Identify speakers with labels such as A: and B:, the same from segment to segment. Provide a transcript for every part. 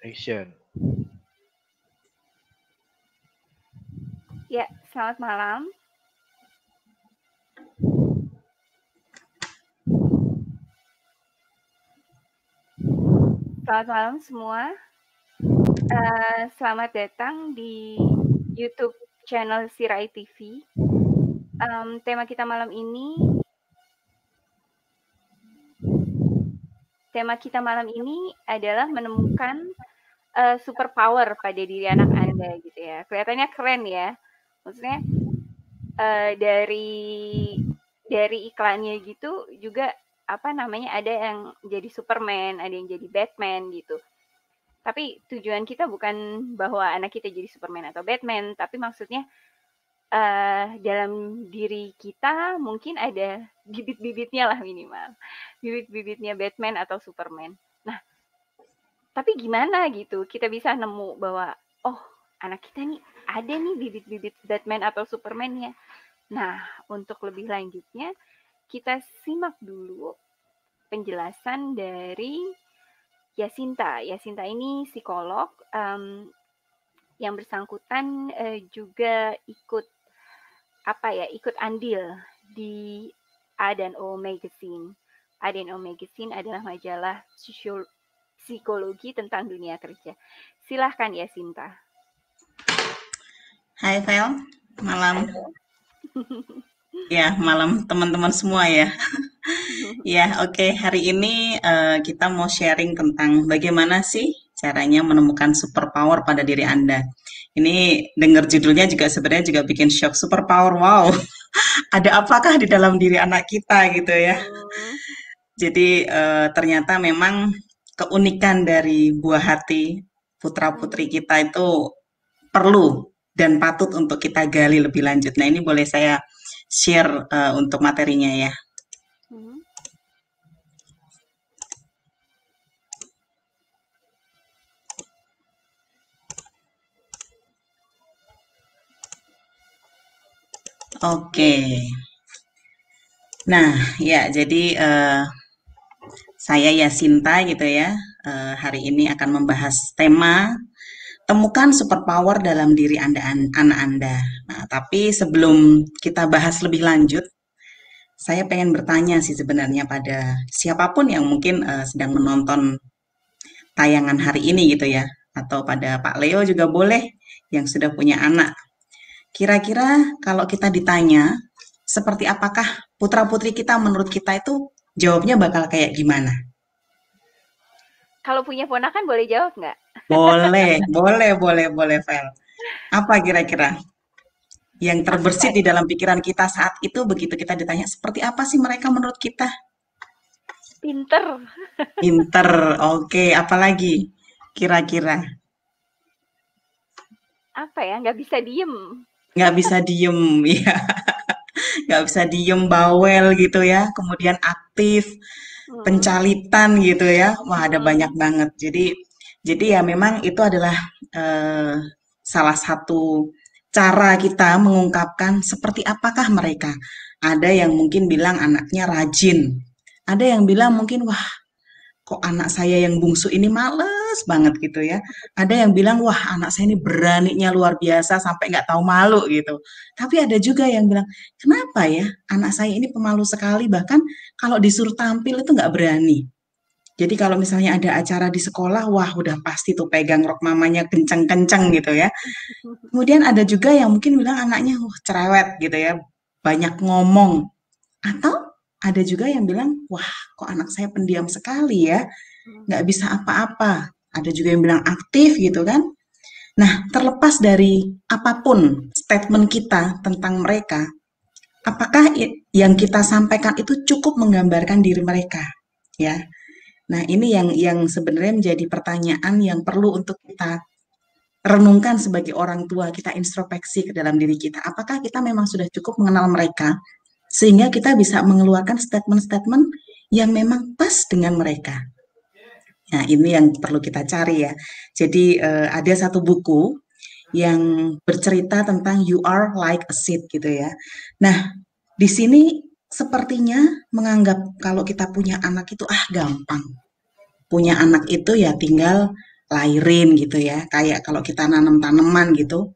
A: Action.
B: Ya, selamat malam. Selamat malam semua. Selamat datang di YouTube channel Sirai TV. Tema kita malam ini adalah menemukan superpower pada diri anak Anda gitu ya. Kelihatannya keren ya. Maksudnya dari iklannya gitu juga ada yang jadi Superman, ada yang jadi Batman gitu. Tapi tujuan kita bukan bahwa anak kita jadi Superman atau Batman, tapi maksudnya dalam diri kita mungkin ada bibit-bibitnya lah minimal. Bibit-bibitnya Batman atau Superman. Nah, tapi gimana gitu kita bisa nemu bahwa, oh anak kita nih ada nih bibit-bibit Batman atau Superman ya. Nah, untuk lebih lanjutnya, kita simak dulu penjelasan dari Yasinta. Yasinta ini psikolog, yang bersangkutan juga ikut andil di A dan O Magazine. A dan O Magazine adalah majalah psikologi tentang dunia kerja. Silahkan Yasinta.
C: Hai Vel, malam. Ya, malam teman-teman semua ya. Ya, oke. Hari ini kita mau sharing tentang bagaimana sih caranya menemukan superpower pada diri Anda. Ini dengar judulnya juga sebenarnya juga bikin shock. Superpower, wow. Ada apakah di dalam diri anak kita gitu ya. Jadi ternyata memang keunikan dari buah hati putra-putri kita itu perlu dan patut untuk kita gali lebih lanjut. Nah, ini boleh saya share untuk materinya ya. Oke. Nah, ya jadi saya Yasinta gitu ya. Hari ini akan membahas tema temukan superpower dalam diri anak Anda. Nah, tapi sebelum kita bahas lebih lanjut, saya pengen bertanya sih sebenarnya pada siapapun yang mungkin sedang menonton tayangan hari ini gitu ya, atau pada Pak Leo juga boleh yang sudah punya anak. Kira-kira kalau kita ditanya, seperti apakah putra-putri kita menurut kita itu jawabnya bakal kayak gimana?
B: Kalau punya ponakan boleh jawab nggak?
C: Boleh, Vel. Apa kira-kira yang terbersit di dalam pikiran kita saat itu begitu kita ditanya, seperti apa sih mereka menurut kita?
B: Pinter.
C: Pinter, oke. Apalagi kira-kira?
B: Apa ya, nggak bisa diem.
C: Nggak bisa diem, ya. Nggak bisa diem, bawel gitu ya. Kemudian aktif, pencalitan gitu ya. Wah, ada banyak banget. Jadi ya memang itu adalah salah satu cara kita mengungkapkan seperti apakah mereka. Ada yang mungkin bilang anaknya rajin. Ada yang bilang mungkin, wah kok anak saya yang bungsu ini males banget gitu ya. Ada yang bilang, wah anak saya ini beraninya luar biasa sampai nggak tahu malu gitu. Tapi ada juga yang bilang, kenapa ya anak saya ini pemalu sekali, bahkan kalau disuruh tampil itu nggak berani. Jadi kalau misalnya ada acara di sekolah, wah udah pasti tuh pegang rok mamanya kenceng-kenceng gitu ya. Kemudian ada juga yang mungkin bilang anaknya cerewet gitu ya, banyak ngomong. Atau ada juga yang bilang, wah kok anak saya pendiam sekali ya, nggak bisa apa-apa. Ada juga yang bilang aktif gitu kan. Nah, terlepas dari apapun statement kita tentang mereka, apakah yang kita sampaikan itu cukup menggambarkan diri mereka? Ya. Nah, ini yang sebenarnya menjadi pertanyaan yang perlu untuk kita renungkan sebagai orang tua, kita introspeksi ke dalam diri kita. Apakah kita memang sudah cukup mengenal mereka sehingga kita bisa mengeluarkan statement-statement yang memang pas dengan mereka. Nah, ini yang perlu kita cari ya. Jadi ada satu buku yang bercerita tentang you are like a seed gitu ya. Nah, di sini sepertinya menganggap kalau kita punya anak itu gampang. Punya anak itu ya tinggal lairin gitu ya. Kayak kalau kita nanam tanaman gitu,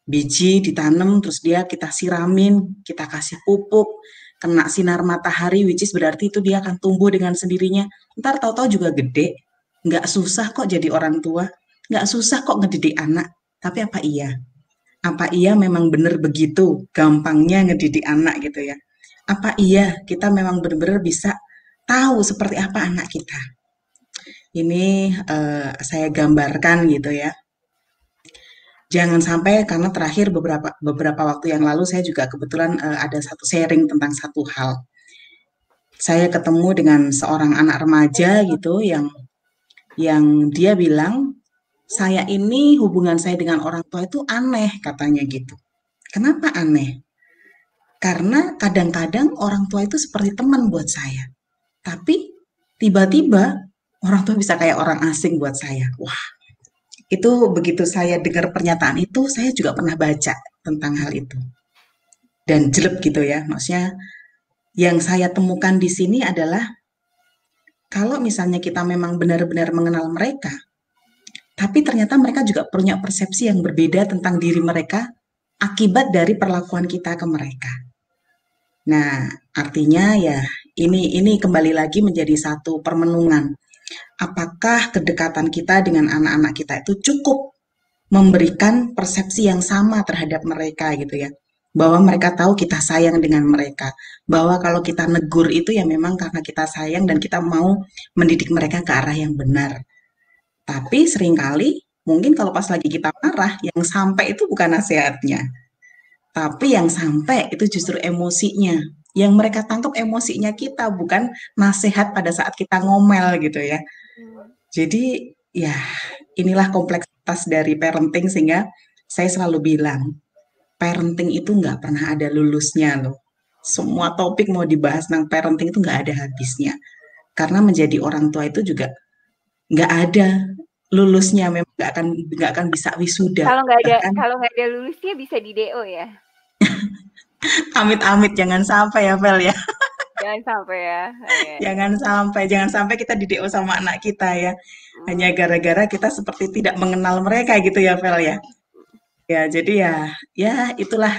C: biji ditanam terus dia kita siramin, kita kasih pupuk, kena sinar matahari, which is berarti itu dia akan tumbuh dengan sendirinya. Ntar tahu-tahu juga gede. Nggak susah kok jadi orang tua, nggak susah kok ngedidik anak. Tapi apa iya? Apa iya memang benar begitu gampangnya ngedidik anak gitu ya? Apa iya kita memang benar-benar bisa tahu seperti apa anak kita? Ini saya gambarkan gitu ya. Jangan sampai karena terakhir beberapa beberapa waktu yang lalu saya juga kebetulan ada satu sharing tentang satu hal. Saya ketemu dengan seorang anak remaja gitu yang dia bilang, saya ini hubungan saya dengan orang tua itu aneh katanya gitu. Kenapa aneh? Karena kadang-kadang orang tua itu seperti teman buat saya. Tapi tiba-tiba orang tua bisa kayak orang asing buat saya. Wah, itu begitu saya dengar pernyataan itu, saya juga pernah baca tentang hal itu. Dan jelek gitu ya. Maksudnya yang saya temukan di sini adalah kalau misalnya kita memang benar-benar mengenal mereka, tapi ternyata mereka juga punya persepsi yang berbeda tentang diri mereka akibat dari perlakuan kita ke mereka. Nah, artinya ya ini kembali lagi menjadi satu permenungan. Apakah kedekatan kita dengan anak-anak kita itu cukup memberikan persepsi yang sama terhadap mereka gitu ya. Bahwa mereka tahu kita sayang dengan mereka. Bahwa kalau kita negur itu ya memang karena kita sayang dan kita mau mendidik mereka ke arah yang benar. Tapi seringkali mungkin kalau pas lagi kita marah, yang sampai itu bukan nasihatnya. Tapi yang sampai itu justru emosinya. Yang mereka tangkap emosinya kita, bukan nasihat pada saat kita ngomel gitu ya. Jadi ya inilah kompleksitas dari parenting sehingga saya selalu bilang, parenting itu nggak pernah ada lulusnya loh. Semua topik mau dibahas tentang parenting itu nggak ada habisnya. Karena menjadi orang tua itu juga nggak ada lulusnya, memang nggak akan bisa wisuda. Bahkan
B: Kalau nggak ada lulusnya bisa di DO ya.
C: amit-amit jangan sampai ya Vel ya.
B: Jangan sampai ya. Iya, iya.
C: Jangan sampai kita di DO sama anak kita ya. Hanya gara-gara kita seperti tidak mengenal mereka gitu ya Vel ya. Ya, jadi ya itulah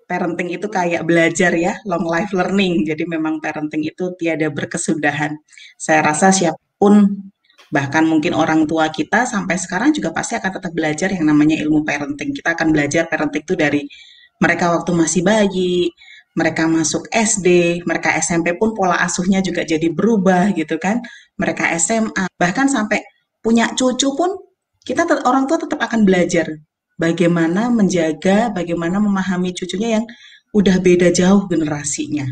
C: parenting itu kayak belajar ya, long life learning. Jadi memang parenting itu tiada berkesudahan. Saya rasa siapapun, bahkan mungkin orang tua kita sampai sekarang juga pasti akan tetap belajar yang namanya ilmu parenting. Kita akan belajar parenting itu dari mereka waktu masih bayi, mereka masuk SD, mereka SMP pun pola asuhnya juga jadi berubah gitu kan. Mereka SMA, bahkan sampai punya cucu pun kita orang tua tetap akan belajar bagaimana menjaga, bagaimana memahami cucunya yang udah beda jauh generasinya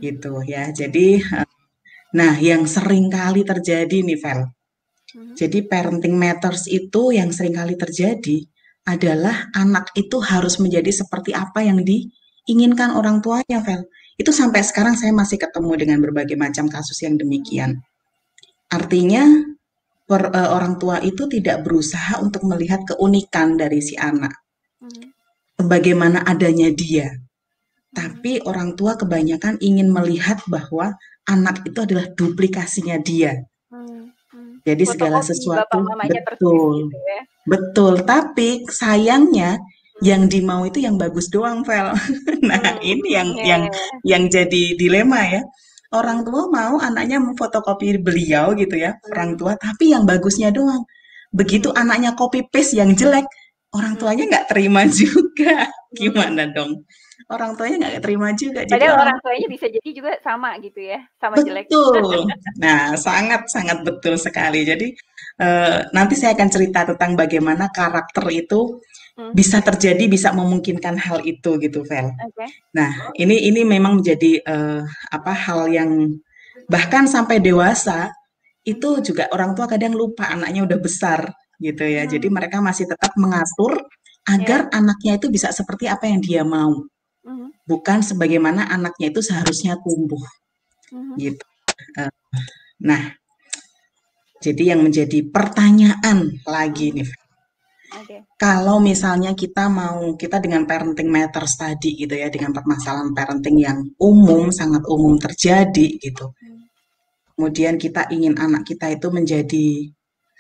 C: gitu ya. Jadi nah yang sering kali terjadi nih Vel. Jadi parenting matters itu yang sering kali terjadi adalah anak itu harus menjadi seperti apa yang diinginkan orang tuanya, Vel. Itu sampai sekarang saya masih ketemu dengan berbagai macam kasus yang demikian. Artinya orang tua itu tidak berusaha untuk melihat keunikan dari si anak. Sebagaimana adanya dia. Tapi orang tua kebanyakan ingin melihat bahwa anak itu adalah duplikasinya dia. Jadi segala
B: Fotokopi bapak
C: sesuatu
B: mamanya persis
C: betul.
B: gitu ya.
C: Betul, tapi sayangnya yang dimau itu yang bagus doang, Vel. Nah, ini yang
B: Iya,
C: yang
B: iya.
C: yang jadi dilema ya. Orang tua mau anaknya memfotokopi beliau gitu ya, orang tua, tapi yang bagusnya doang. Begitu anaknya copy paste yang jelek, orang tuanya nggak terima juga. Gimana dong? Orang tuanya nggak terima juga. Jadi
B: Padahal
C: orang
B: orang tuanya bisa jadi juga sama gitu ya, sama jelek.
C: betul. Nah, sangat-sangat betul sekali. Jadi nanti saya akan cerita tentang bagaimana karakter itu bisa terjadi, bisa memungkinkan hal itu gitu, Vel.
B: Oke.
C: Nah, ini memang menjadi apa hal yang bahkan sampai dewasa itu juga orang tua kadang lupa anaknya udah besar gitu ya. Jadi mereka masih tetap mengatur agar anaknya itu bisa seperti apa yang dia mau, bukan sebagaimana anaknya itu seharusnya tumbuh gitu. Nah, jadi yang menjadi pertanyaan lagi nih, kalau misalnya kita dengan parenting matters tadi gitu ya, dengan permasalahan parenting yang umum, sangat umum terjadi gitu. Kemudian kita ingin anak kita itu menjadi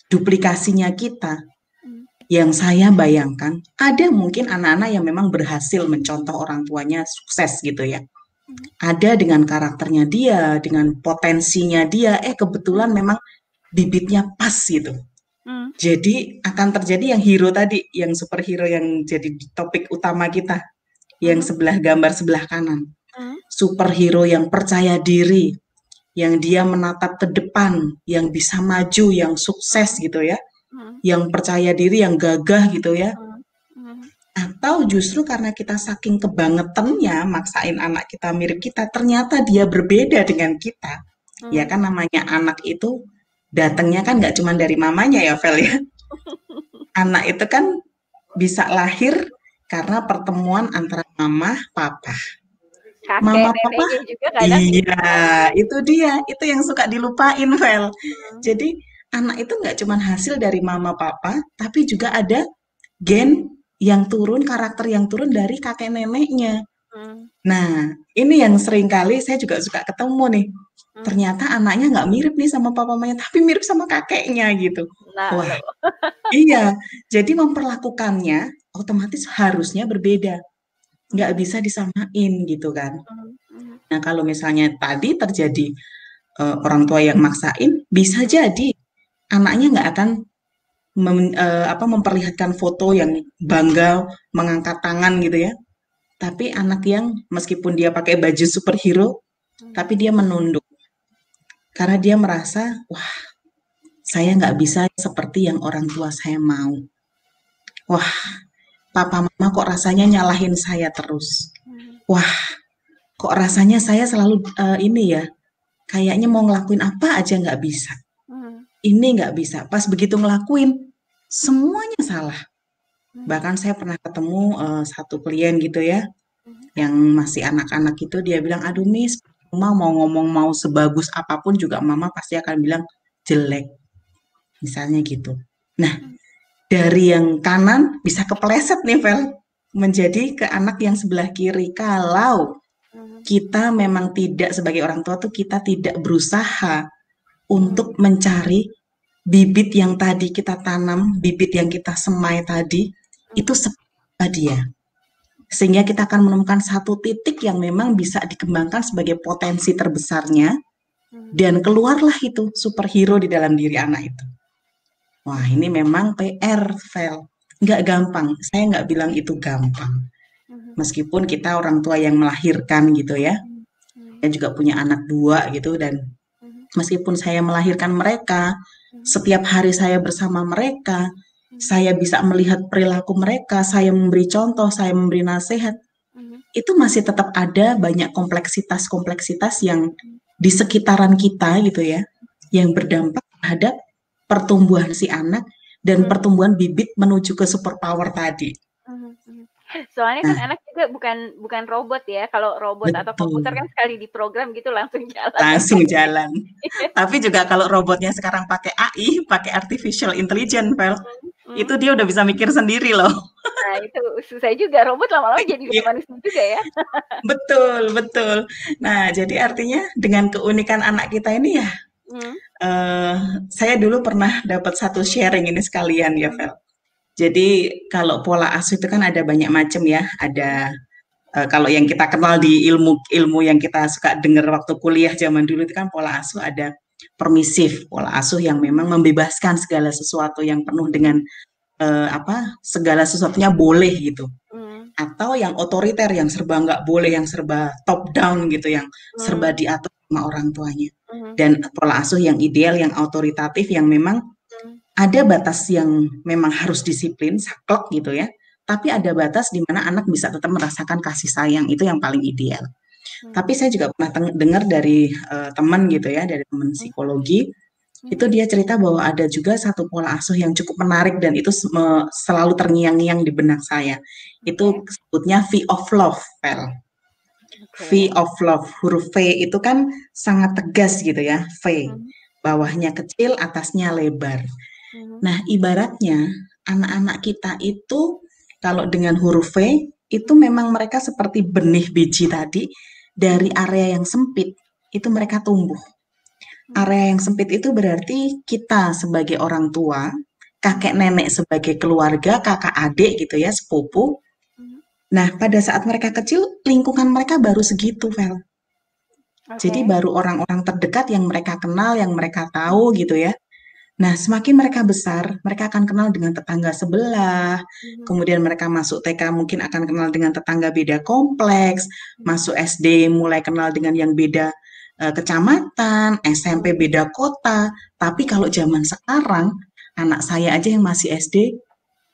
C: duplikasinya kita.
B: Hmm.
C: Yang saya bayangkan, ada mungkin anak-anak yang memang berhasil mencontoh orang tuanya sukses gitu ya. Ada dengan karakternya dia, dengan potensinya dia, kebetulan memang bibitnya pas gitu.
B: Hmm.
C: Jadi akan terjadi yang hero tadi, yang superhero yang jadi topik utama kita, yang sebelah gambar sebelah kanan. Superhero yang percaya diri, yang dia menatap ke depan, yang bisa maju, yang sukses gitu ya, yang percaya diri, yang gagah gitu ya. Atau justru karena kita saking kebangetannya maksain anak kita mirip kita, ternyata dia berbeda dengan kita. Ya kan namanya anak itu datangnya kan nggak cuma dari mamanya ya, Vel ya. Anak itu kan bisa lahir karena pertemuan antara mama, papa.
B: Kakek
C: Mama, papa,
B: neneknya juga kadang bisa.
C: iya, itu dia. Itu yang suka dilupain, Vel. Jadi anak itu nggak cuma hasil dari mama, papa, tapi juga ada gen yang turun, karakter yang turun dari kakek neneknya. Nah, ini yang sering kali saya juga suka ketemu nih. Ternyata anaknya nggak mirip nih sama papa mamanya, tapi mirip sama kakeknya gitu.
B: Nah,
C: Wah,
B: loh.
C: iya. Jadi memperlakukannya otomatis harusnya berbeda. Nggak bisa disamain gitu kan. Nah, kalau misalnya tadi terjadi orang tua yang maksain, bisa jadi anaknya nggak akan memperlihatkan foto yang bangga, mengangkat tangan gitu ya. Tapi anak yang meskipun dia pakai baju superhero, tapi dia menunduk. Karena dia merasa, wah, saya nggak bisa seperti yang orang tua saya mau. Wah, papa mama kok rasanya nyalahin saya terus. Wah, kok rasanya saya selalu ini ya, kayaknya mau ngelakuin apa aja nggak bisa. Ini nggak bisa. Pas begitu ngelakuin, semuanya salah. Bahkan saya pernah ketemu satu klien gitu ya, yang masih anak-anak itu, dia bilang, aduh Miss, Mama mau ngomong mau sebagus apapun juga Mama pasti akan bilang jelek. Misalnya gitu. Nah, dari yang kanan bisa kepleset nih, Vel, menjadi ke anak yang sebelah kiri. Kalau kita memang tidak, sebagai orang tua tuh kita tidak berusaha untuk mencari bibit yang tadi kita tanam, bibit yang kita semai tadi, itu seperti dia. Sehingga kita akan menemukan satu titik yang memang bisa dikembangkan sebagai potensi terbesarnya, dan keluarlah itu superhero di dalam diri anak itu. Wah, ini memang PR, Vel. Nggak gampang. Saya nggak bilang itu gampang. Meskipun kita orang tua yang melahirkan gitu ya. Saya juga punya anak 2 gitu, dan meskipun saya melahirkan mereka, setiap hari saya bersama mereka, saya bisa melihat perilaku mereka, saya memberi contoh, saya memberi nasihat. Itu masih tetap ada banyak kompleksitas-kompleksitas yang di sekitaran kita gitu ya, yang berdampak terhadap pertumbuhan si anak dan pertumbuhan bibit menuju ke superpower tadi.
B: Soalnya kan
C: Nah,
B: anak juga bukan robot ya. Kalau robot atau komputer kan
C: betul.
B: sekali diprogram gitu langsung jalan.
C: Langsung jalan. Tapi juga kalau robotnya sekarang pakai AI, pakai artificial intelligence, Vel, itu dia udah bisa mikir sendiri loh.
B: Nah, itu susah juga. Robot lama-lama jadi
C: Iya,
B: manusia juga ya.
C: betul, betul. Nah, jadi artinya dengan keunikan anak kita ini ya, eh, saya dulu pernah dapat satu sharing ini sekalian ya, Vel. Jadi kalau pola asuh itu kan ada banyak macam ya. Ada kalau yang kita kenal di ilmu-ilmu yang kita suka dengar waktu kuliah zaman dulu itu kan pola asuh ada permisif, pola asuh yang memang membebaskan segala sesuatu yang penuh dengan segala sesuatunya boleh gitu. Atau yang otoriter, yang serba nggak boleh, yang serba top down gitu, yang serba diatur sama orang tuanya. Dan pola asuh yang ideal, yang autoritatif, yang memang ada batas yang memang harus disiplin, saklek gitu ya. Tapi ada batas di mana anak bisa tetap merasakan kasih sayang, itu yang paling ideal. Tapi saya juga pernah dengar dari teman gitu ya, dari teman psikologi, itu dia cerita bahwa ada juga satu pola asuh yang cukup menarik dan itu selalu terngiang-ngiang di benak saya. Itu sebutnya V of Love, Pel. V of Love, huruf V itu kan sangat tegas gitu ya, V. Bawahnya kecil, atasnya lebar. Nah, ibaratnya anak-anak kita itu kalau dengan huruf V, itu memang mereka seperti benih biji tadi, dari area yang sempit, itu mereka tumbuh.
B: Mhm.
C: Area yang sempit itu berarti kita sebagai orang tua, kakek
B: Mhm.
C: nenek sebagai keluarga, kakak adik gitu ya, sepupu.
B: Mhm.
C: Nah, pada saat mereka kecil, lingkungan mereka baru segitu, Vel. Jadi
B: Oke.
C: baru orang-orang terdekat yang mereka kenal, yang mereka tahu gitu ya. Nah, semakin mereka besar, mereka akan kenal dengan tetangga sebelah.
B: Mhm.
C: Kemudian mereka masuk TK mungkin akan kenal dengan tetangga beda kompleks.
B: Mhm.
C: Masuk SD mulai kenal dengan yang beda kecamatan, SMP
B: Mhm.
C: beda kota. Tapi kalau zaman sekarang, anak saya aja yang masih SD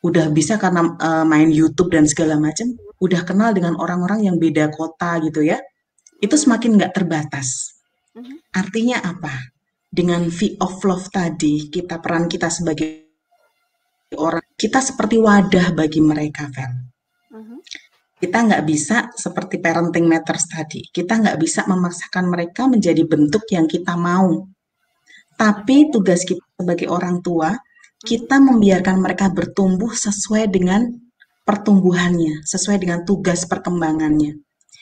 C: udah bisa karena main YouTube dan segala macam, udah kenal dengan orang-orang yang beda kota gitu ya. Itu
B: Mhm.
C: semakin nggak terbatas.
B: Mhm.
C: Artinya apa? Dengan V of Love tadi, peran
B: Mhm.
C: kita sebagai orang, kita seperti wadah bagi mereka, Vel.
B: Mhm.
C: Kita nggak bisa seperti parenting matters tadi. Kita nggak bisa memaksakan mereka menjadi bentuk yang kita mau. Tapi
B: Oke.
C: tugas kita sebagai orang tua,
B: Mhm.
C: kita membiarkan mereka bertumbuh sesuai dengan pertumbuhannya, sesuai dengan tugas perkembangannya.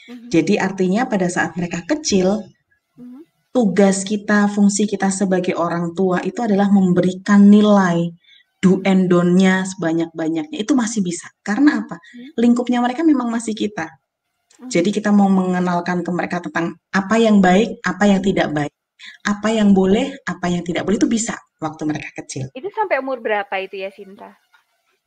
B: Mhm.
C: Jadi artinya pada saat mereka kecil,
B: Mhm.
C: tugas kita, fungsi kita sebagai orang tua itu adalah memberikan nilai do
B: Mhm.
C: and don't-nya sebanyak-banyaknya. Itu masih bisa. Karena apa?
B: Mhm.
C: Lingkupnya mereka memang masih kita.
B: Mhm.
C: Jadi kita mau mengenalkan ke mereka tentang apa yang baik, apa yang tidak baik, apa yang boleh, apa yang tidak boleh itu bisa waktu mereka kecil.
B: Itu sampai umur berapa itu ya, Sinta?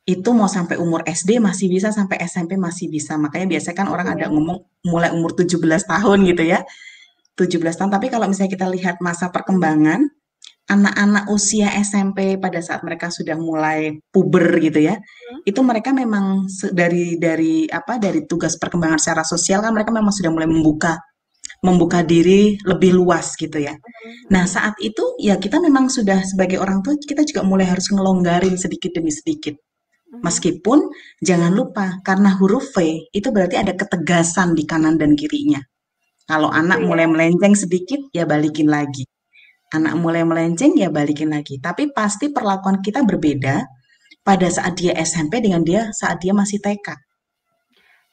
C: Itu mau sampai umur SD masih bisa, sampai SMP masih bisa. Makanya biasanya kan orang
B: Gitu
C: ada
B: ya?
C: ngomong mulai umur 17 tahun gitu ya. 17 tahun, tapi kalau misalnya kita lihat masa
B: Mhm.
C: perkembangan, anak-anak usia SMP pada saat mereka sudah mulai puber gitu ya,
B: Mhm.
C: itu mereka memang dari tugas perkembangan secara sosial kan mereka memang sudah mulai membuka membuka
B: Mhm.
C: diri lebih luas gitu ya.
B: Mhm.
C: Nah,
B: Mhm.
C: saat itu ya kita memang sudah sebagai orang tua kita juga mulai harus ngelonggarin sedikit demi sedikit.
B: Mhm.
C: Meskipun jangan lupa karena huruf V itu berarti ada ketegasan di kanan dan kirinya. Kalau
B: Gitu
C: anak
B: ya?
C: mulai melenceng sedikit ya balikin lagi. Anak
B: Mhm.
C: mulai melenceng ya balikin lagi. Tapi pasti perlakuan kita berbeda pada saat dia SMP dengan dia saat dia masih TK.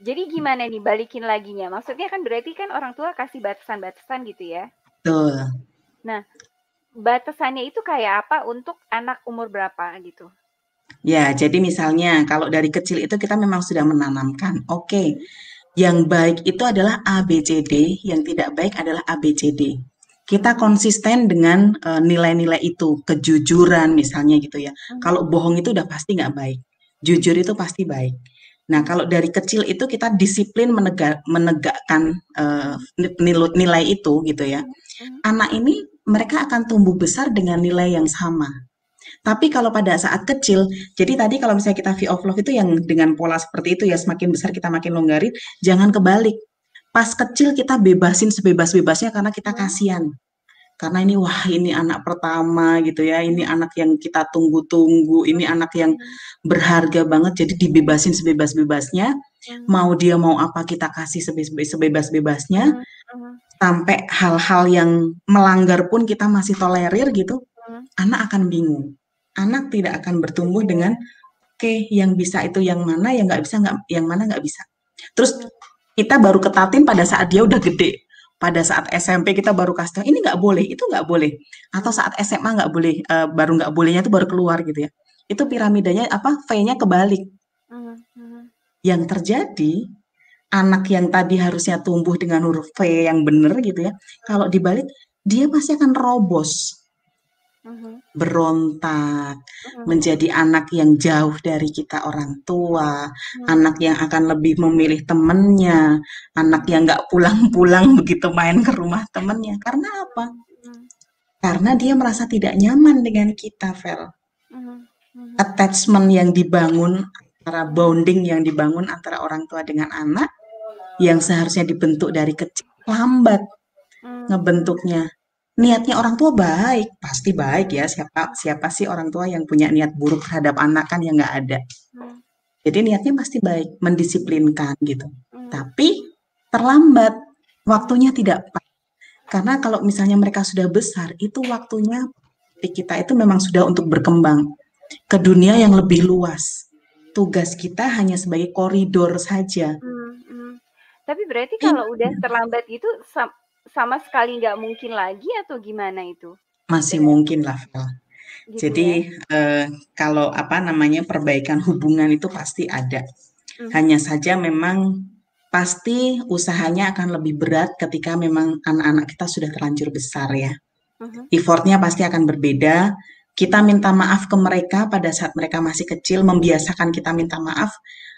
B: Jadi gimana nih balikin laginya? Maksudnya kan berarti kan orang tua kasih batasan-batasan gitu ya.
C: Betul.
B: Nah, batasannya itu kayak apa untuk anak umur berapa gitu?
C: Ya, jadi misalnya kalau dari kecil itu kita memang sudah menanamkan, oke,
B: Mhm.
C: yang baik itu adalah A, B, C, D, yang tidak baik adalah A, B, C, D. Kita
B: Mhm.
C: konsisten dengan nilai-nilai itu, kejujuran misalnya gitu ya.
B: Mhm.
C: Kalau bohong itu udah pasti nggak baik, jujur itu pasti baik. Nah,
B: Mhm.
C: kalau dari kecil itu kita disiplin menegakkan
B: Mhm.
C: nilai itu gitu ya.
B: Mhm. Mhm.
C: Anak ini mereka akan tumbuh besar dengan nilai yang sama. Tapi kalau pada saat kecil, jadi tadi kalau misalnya kita view of love itu yang dengan pola seperti itu ya, semakin besar kita makin longgarin, jangan kebalik. Pas kecil kita bebasin sebebas-bebasnya karena kita
B: Mhm.
C: kasihan. Karena ini wah ini anak pertama gitu ya, ini
B: Mhm.
C: anak yang kita tunggu-tunggu, ini anak yang
B: Mhm.
C: berharga banget, jadi dibebasin sebebas-bebasnya.
B: Mhm.
C: Mau dia mau apa kita kasih sebebas-bebasnya,
B: Mhm. Mhm.
C: sampai hal-hal yang melanggar pun kita masih tolerir gitu,
B: Mhm.
C: anak akan bingung. Anak tidak akan bertumbuh
B: Gitu ya?
C: dengan oke, yang bisa itu yang mana, yang nggak bisa nggak, yang mana nggak bisa. Terus
B: Mhm.
C: kita baru ketatin pada saat dia udah gede. Pada saat SMP kita baru kasih tahu, ini nggak boleh, itu nggak boleh. Atau
B: Mhm.
C: saat SMA nggak boleh, baru nggak bolehnya itu baru keluar gitu ya. Itu
B: Mhm.
C: piramidanya apa, V-nya kebalik.
B: Mhm. Mhm.
C: Yang terjadi, anak yang tadi harusnya tumbuh dengan huruf V yang benar gitu ya, kalau
B: Mhm.
C: dibalik, dia pasti akan robos
B: Mhm.
C: berontak,
B: Mhm.
C: menjadi anak yang jauh dari kita orang tua,
B: Mhm.
C: anak yang akan lebih memilih temennya, anak
B: Mhm.
C: yang nggak pulang-pulang begitu main ke rumah temennya. Karena apa?
B: Mhm.
C: Karena dia merasa tidak nyaman dengan kita, Vel.
B: Mhm. Mhm.
C: Attachment yang dibangun, antara
B: Mhm.
C: bonding yang dibangun antara orang tua dengan anak, yang seharusnya dibentuk dari kecil, lambat
B: Mhm.
C: ngebentuknya. Niatnya orang tua baik, pasti baik
B: Mhm.
C: ya. Siapa siapa sih orang tua yang punya niat buruk terhadap anak kan yang nggak ada.
B: Mhm.
C: Jadi niatnya pasti baik, mendisiplinkan gitu.
B: Mhm.
C: Tapi terlambat,
B: Mhm.
C: waktunya tidak pas. Karena kalau misalnya mereka sudah besar, itu waktunya kita itu memang sudah untuk berkembang ke dunia yang lebih luas. Tugas kita hanya sebagai koridor saja.
B: Mhm. Mhm. Tapi berarti
C: Iya,
B: kalau udah terlambat gitu sama sekali nggak mungkin lagi atau gimana itu?
C: Masih
B: Dengan
C: mungkin lah, Vel.
B: gitu
C: Jadi,
B: ya?
C: kalau apa namanya, perbaikan hubungan itu pasti ada.
B: Mhm,
C: Hanya saja memang pasti usahanya akan lebih berat ketika memang anak-anak kita sudah terlanjur besar ya.
B: mhm,
C: Effortnya pasti akan berbeda. Kita
B: mhm,
C: minta maaf ke mereka pada saat mereka masih kecil, membiasakan kita minta maaf,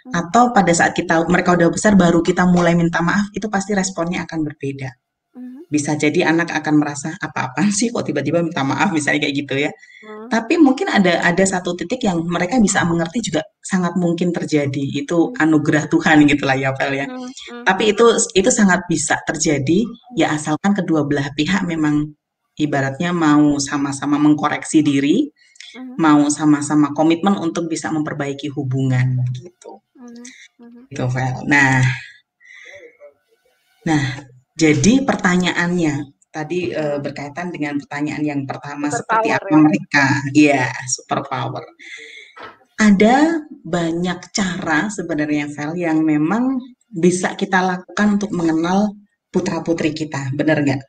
B: mhm,
C: atau pada saat mereka udah besar baru kita mulai minta maaf, itu pasti responnya akan berbeda.
B: mhm,
C: Bisa jadi anak akan merasa apa-apaan sih kok tiba-tiba minta maaf misalnya kayak gitu ya.
B: mhm,
C: Tapi mungkin ada satu titik yang mereka bisa mengerti juga sangat mungkin terjadi. Itu
B: mhm,
C: anugerah Tuhan gitulah ya, Vel ya.
B: mhm, mhm,
C: Tapi itu sangat bisa terjadi
B: mhm,
C: ya asalkan kedua belah pihak memang ibaratnya mau sama-sama mengkoreksi diri,
B: mhm,
C: mau sama-sama komitmen untuk bisa memperbaiki hubungan gitu.
B: mhm, mhm.
C: Gitu, Vel. Nah, jadi pertanyaannya tadi
B: Mhm.
C: berkaitan dengan pertanyaan yang pertama
B: Super
C: seperti
B: power
C: apa
B: ya?
C: mereka? Iya, superpower. Ada banyak cara sebenarnya, Vel, yang memang bisa kita lakukan untuk mengenal putra-putri kita, benar nggak?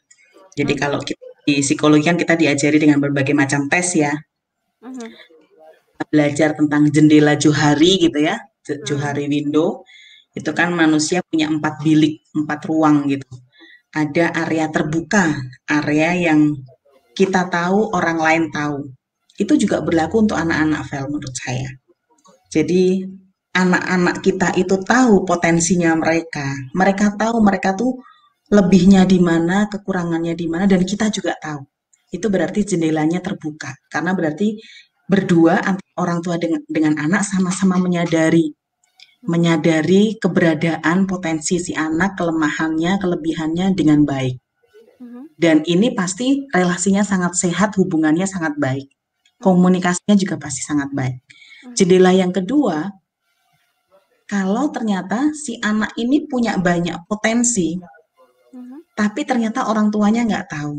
C: Jadi
B: Mhm,
C: kalau kita di psikologi kan kita diajari dengan berbagai macam tes ya,
B: mhm,
C: belajar tentang jendela Johari gitu ya,
B: mhm,
C: Johari window, itu kan
B: mhm,
C: manusia punya 4 bilik, 4 ruang gitu. Ada area terbuka, area yang kita tahu, orang lain tahu. Itu juga berlaku untuk anak-anak, Vel, menurut saya. Jadi anak-anak kita itu tahu potensinya mereka. Mereka tahu mereka tuh lebihnya di mana, kekurangannya di mana, dan kita juga tahu. Itu berarti jendelanya terbuka. Karena berarti berdua orang tua dengan anak sama-sama menyadari
B: mhm,
C: menyadari keberadaan potensi si anak, kelemahannya, kelebihannya dengan baik.
B: mhm,
C: Dan ini pasti relasinya sangat sehat, hubungannya sangat baik.
B: mhm,
C: Komunikasinya juga pasti sangat baik.
B: mhm,
C: Jendela yang kedua, kalau ternyata si anak ini punya banyak potensi,
B: mhm.
C: tapi ternyata orang tuanya nggak tahu.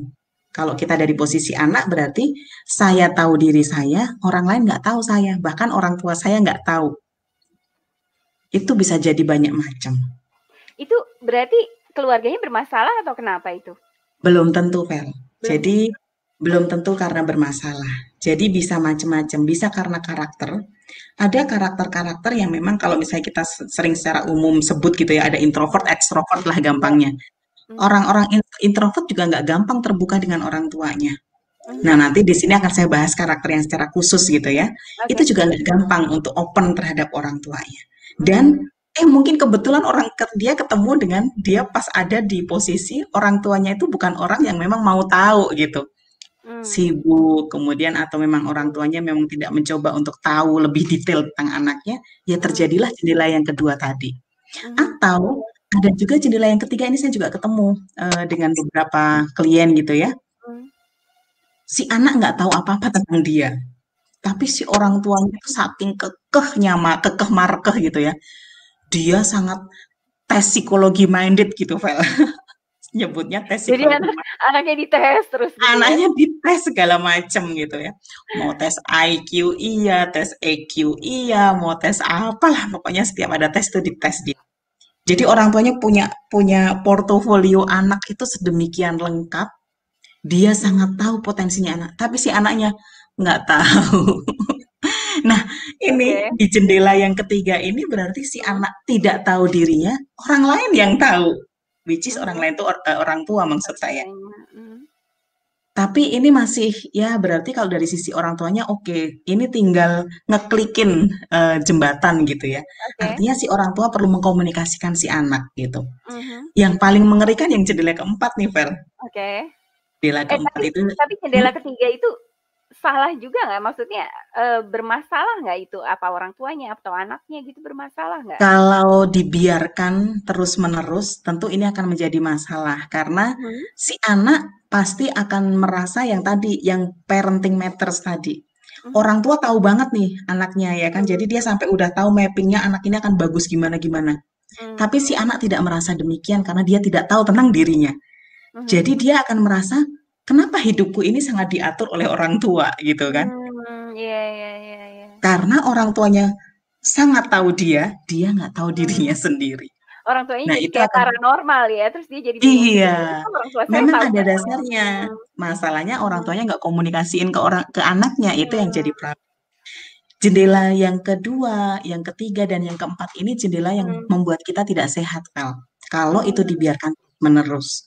C: Kalau kita dari posisi anak berarti saya tahu diri saya, orang lain nggak tahu saya, bahkan orang tua saya nggak tahu. Itu bisa jadi banyak macam.
B: Itu berarti keluarganya bermasalah atau kenapa itu?
C: Belum tentu, Vel.
B: Belum
C: Jadi
B: tentu.
C: belum tentu karena bermasalah. Jadi bisa macam-macam, bisa karena karakter. Ada karakter-karakter yang memang kalau misalnya kita sering secara umum sebut gitu ya, ada introvert,
B: Mhm,
C: ekstrovert lah
B: iya,
C: gampangnya.
B: mhm,
C: Orang-orang introvert juga nggak gampang terbuka dengan orang tuanya. Nah,
B: mhm,
C: nanti di sini akan saya bahas karakter yang secara khusus gitu ya. Itu
B: oke,
C: juga nggak gampang untuk open terhadap orang tuanya. Dan
B: mhm,
C: mungkin kebetulan dia ketemu dengan dia pas ada di posisi orang tuanya itu bukan orang yang memang mau tahu gitu.
B: mmm,
C: Sibuk, kemudian atau memang orang tuanya memang tidak mencoba untuk tahu lebih detail tentang anaknya, ya
B: mhm,
C: terjadilah jendela yang kedua tadi.
B: mhm,
C: Atau ada juga jendela yang ketiga ini saya juga ketemu dengan beberapa klien gitu ya.
B: mhm,
C: Si anak nggak tahu apa-apa tentang dia, tapi si orang tuanya itu saking kekeh markeh gitu ya. Dia sangat tes psikologi minded gitu, Vel. Nyebutnya tes
B: jadi
C: psikologi minded.
B: anaknya dites terus gitu ya?
C: Anaknya dites segala macam gitu ya. Mau tes IQ iya, tes EQ iya, mau tes apalah pokoknya setiap ada tes itu dites dia. Jadi orang tuanya punya punya portofolio anak itu sedemikian lengkap, dia
B: Mhm,
C: sangat tahu potensinya anak, tapi si anaknya nggak tahu. Nah, ini
B: oke,
C: di jendela yang ketiga ini berarti si
B: mhm,
C: anak tidak tahu dirinya, orang lain yang tahu. Which is orang
B: mhm,
C: lain itu orang tua maksud
B: orang
C: saya.
B: tuanya, mhm,
C: Tapi ini masih ya berarti kalau dari sisi orang tuanya oke, ini tinggal ngeklikin jembatan gitu ya.
B: oke,
C: Artinya si orang tua perlu mengkomunikasikan si anak gitu.
B: mhm,
C: Yang paling mengerikan yang jendela keempat nih, Fer.
B: oke.
C: Jendela
B: Eh,
C: keempat itu
B: tapi jendela
C: hmm,
B: ketiga itu salah juga nggak? Maksudnya, bermasalah nggak itu? Apa orang tuanya atau anaknya gitu bermasalah nggak?
C: kalau dibiarkan terus-menerus, tentu ini akan menjadi masalah karena
B: Mhm,
C: si anak pasti akan merasa yang tadi, yang parenting matters tadi.
B: mhm,
C: Orang tua tahu banget nih anaknya ya kan, jadi
B: mhm,
C: dia sampai udah tahu mappingnya anak ini akan bagus gimana-gimana.
B: mmm,
C: Tapi si anak tidak merasa demikian karena dia tidak tahu tentang dirinya.
B: mhm,
C: Jadi dia akan merasa, kenapa hidupku ini sangat diatur oleh orang tua gitu kan.
B: iya, iya, iya, iya.
C: Karena orang tuanya sangat tahu dia nggak tahu
B: Mmm,
C: dirinya sendiri.
B: orang tuanya
C: Nah,
B: jadi
C: itu
B: kayak
C: akan
B: paranormal ya, terus dia jadi bingung juga,
C: iya,
B: "Ini kan orang tua saya
C: memang
B: tahu
C: ada
B: semua."
C: dasarnya. Masalahnya orang
B: Mhm
C: tuanya nggak komunikasiin ke anaknya, itu yang jadi
B: mhm
C: problem. Jendela yang kedua, yang ketiga, dan yang keempat ini jendela yang
B: mhm
C: membuat kita tidak sehat, Vel. Kalau itu
B: mhm,
C: dibiarkan menerus.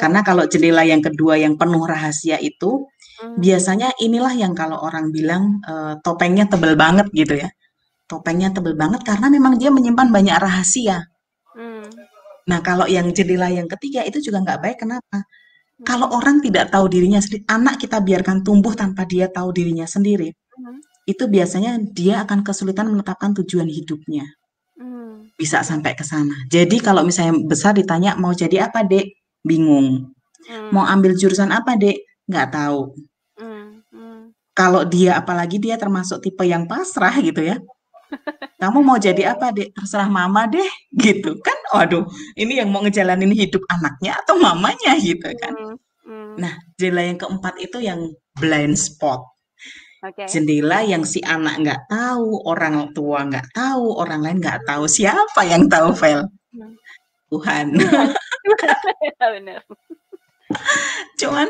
C: Karena
B: oke,
C: kalau jendela yang kedua yang penuh rahasia itu,
B: mhm
C: biasanya inilah yang kalau orang bilang topengnya tebel banget gitu ya. Topengnya tebel banget karena memang dia menyimpan banyak rahasia.
B: mhm
C: Nah, kalau yang jendela yang ketiga itu juga nggak baik. Kenapa? Kalau
B: mhm
C: orang tidak tahu dirinya sendiri, anak kita biarkan tumbuh tanpa dia tahu dirinya sendiri,
B: mhm
C: itu biasanya dia akan kesulitan menetapkan tujuan hidupnya.
B: mhm,
C: Bisa
B: oke,
C: sampai ke sana. Jadi kalau misalnya besar ditanya mau jadi apa, Dek? Bingung. Mau
B: mmm,
C: ambil jurusan apa, Dek? Nggak tahu.
B: mmm, mmm,
C: Kalau dia, apalagi dia termasuk tipe yang pasrah gitu ya. Kamu mau jadi apa, Dek? Terserah mama deh, gitu kan. Waduh, ini yang mau ngejalanin hidup anaknya atau mamanya gitu kan.
B: mhm mhm,
C: Nah, jendela yang keempat itu yang blind spot.
B: oke,
C: Jendela yang si anak nggak tahu, orang tua nggak tahu, orang lain nggak tahu.
B: mmm,
C: Siapa yang tahu, Vel?
B: mhm,
C: Tuhan.
B: Tuhan, iya bener,
C: Cuman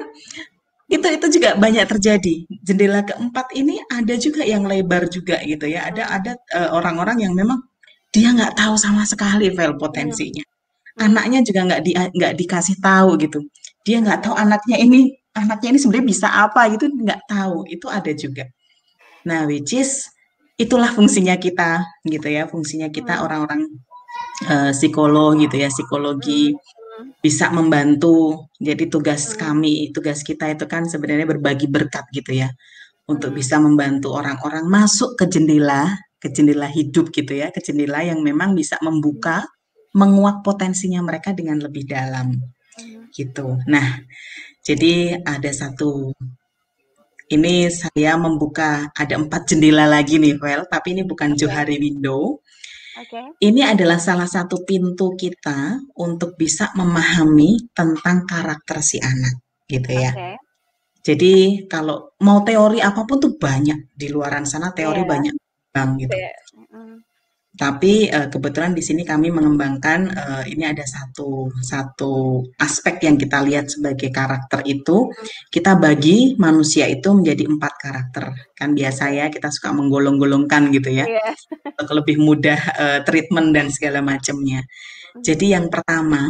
C: itu juga banyak terjadi. Jendela keempat ini ada juga yang lebar juga gitu ya.
B: mhm
C: Orang-orang yang memang dia nggak tahu sama sekali Vel
B: mhm
C: potensinya.
B: mhm,
C: Anaknya juga nggak dikasih tahu gitu. Dia nggak tahu
B: oke,
C: anaknya ini sebenarnya bisa apa gitu, nggak tahu. Itu ada juga. Nah, which is itulah fungsinya kita gitu ya. Fungsinya kita
B: mhm
C: orang-orang psikolog gitu ya, psikologi
B: mhm mhm
C: bisa membantu. Jadi
B: mhm
C: tugas kita itu kan sebenarnya berbagi berkat gitu ya, untuk
B: mhm
C: bisa membantu orang-orang masuk ke jendela hidup gitu ya, ke jendela yang memang bisa
B: mhm
C: membuka, menguak potensinya mereka dengan lebih dalam
B: mhm,
C: gitu. Nah, jadi ini saya membuka ada 4 jendela lagi nih, Vel, tapi ini bukan
B: oke
C: Johari Window.
B: oke
C: Ini adalah salah satu pintu kita untuk bisa memahami tentang karakter si anak, gitu ya.
B: oke,
C: Jadi kalau mau teori apapun tuh banyak di luaran sana teori
B: iya,
C: banyak bang gitu.
B: kayak mhm
C: Tapi kebetulan di sini kami mengembangkan ini ada satu satu aspek yang kita lihat sebagai karakter itu
B: mhm,
C: kita bagi manusia itu menjadi 4 karakter. Kan biasa
B: oke,
C: ya kita suka menggolong-golongkan gitu ya
B: iya,
C: untuk lebih mudah treatment dan segala macamnya. Jadi
B: mhm
C: yang pertama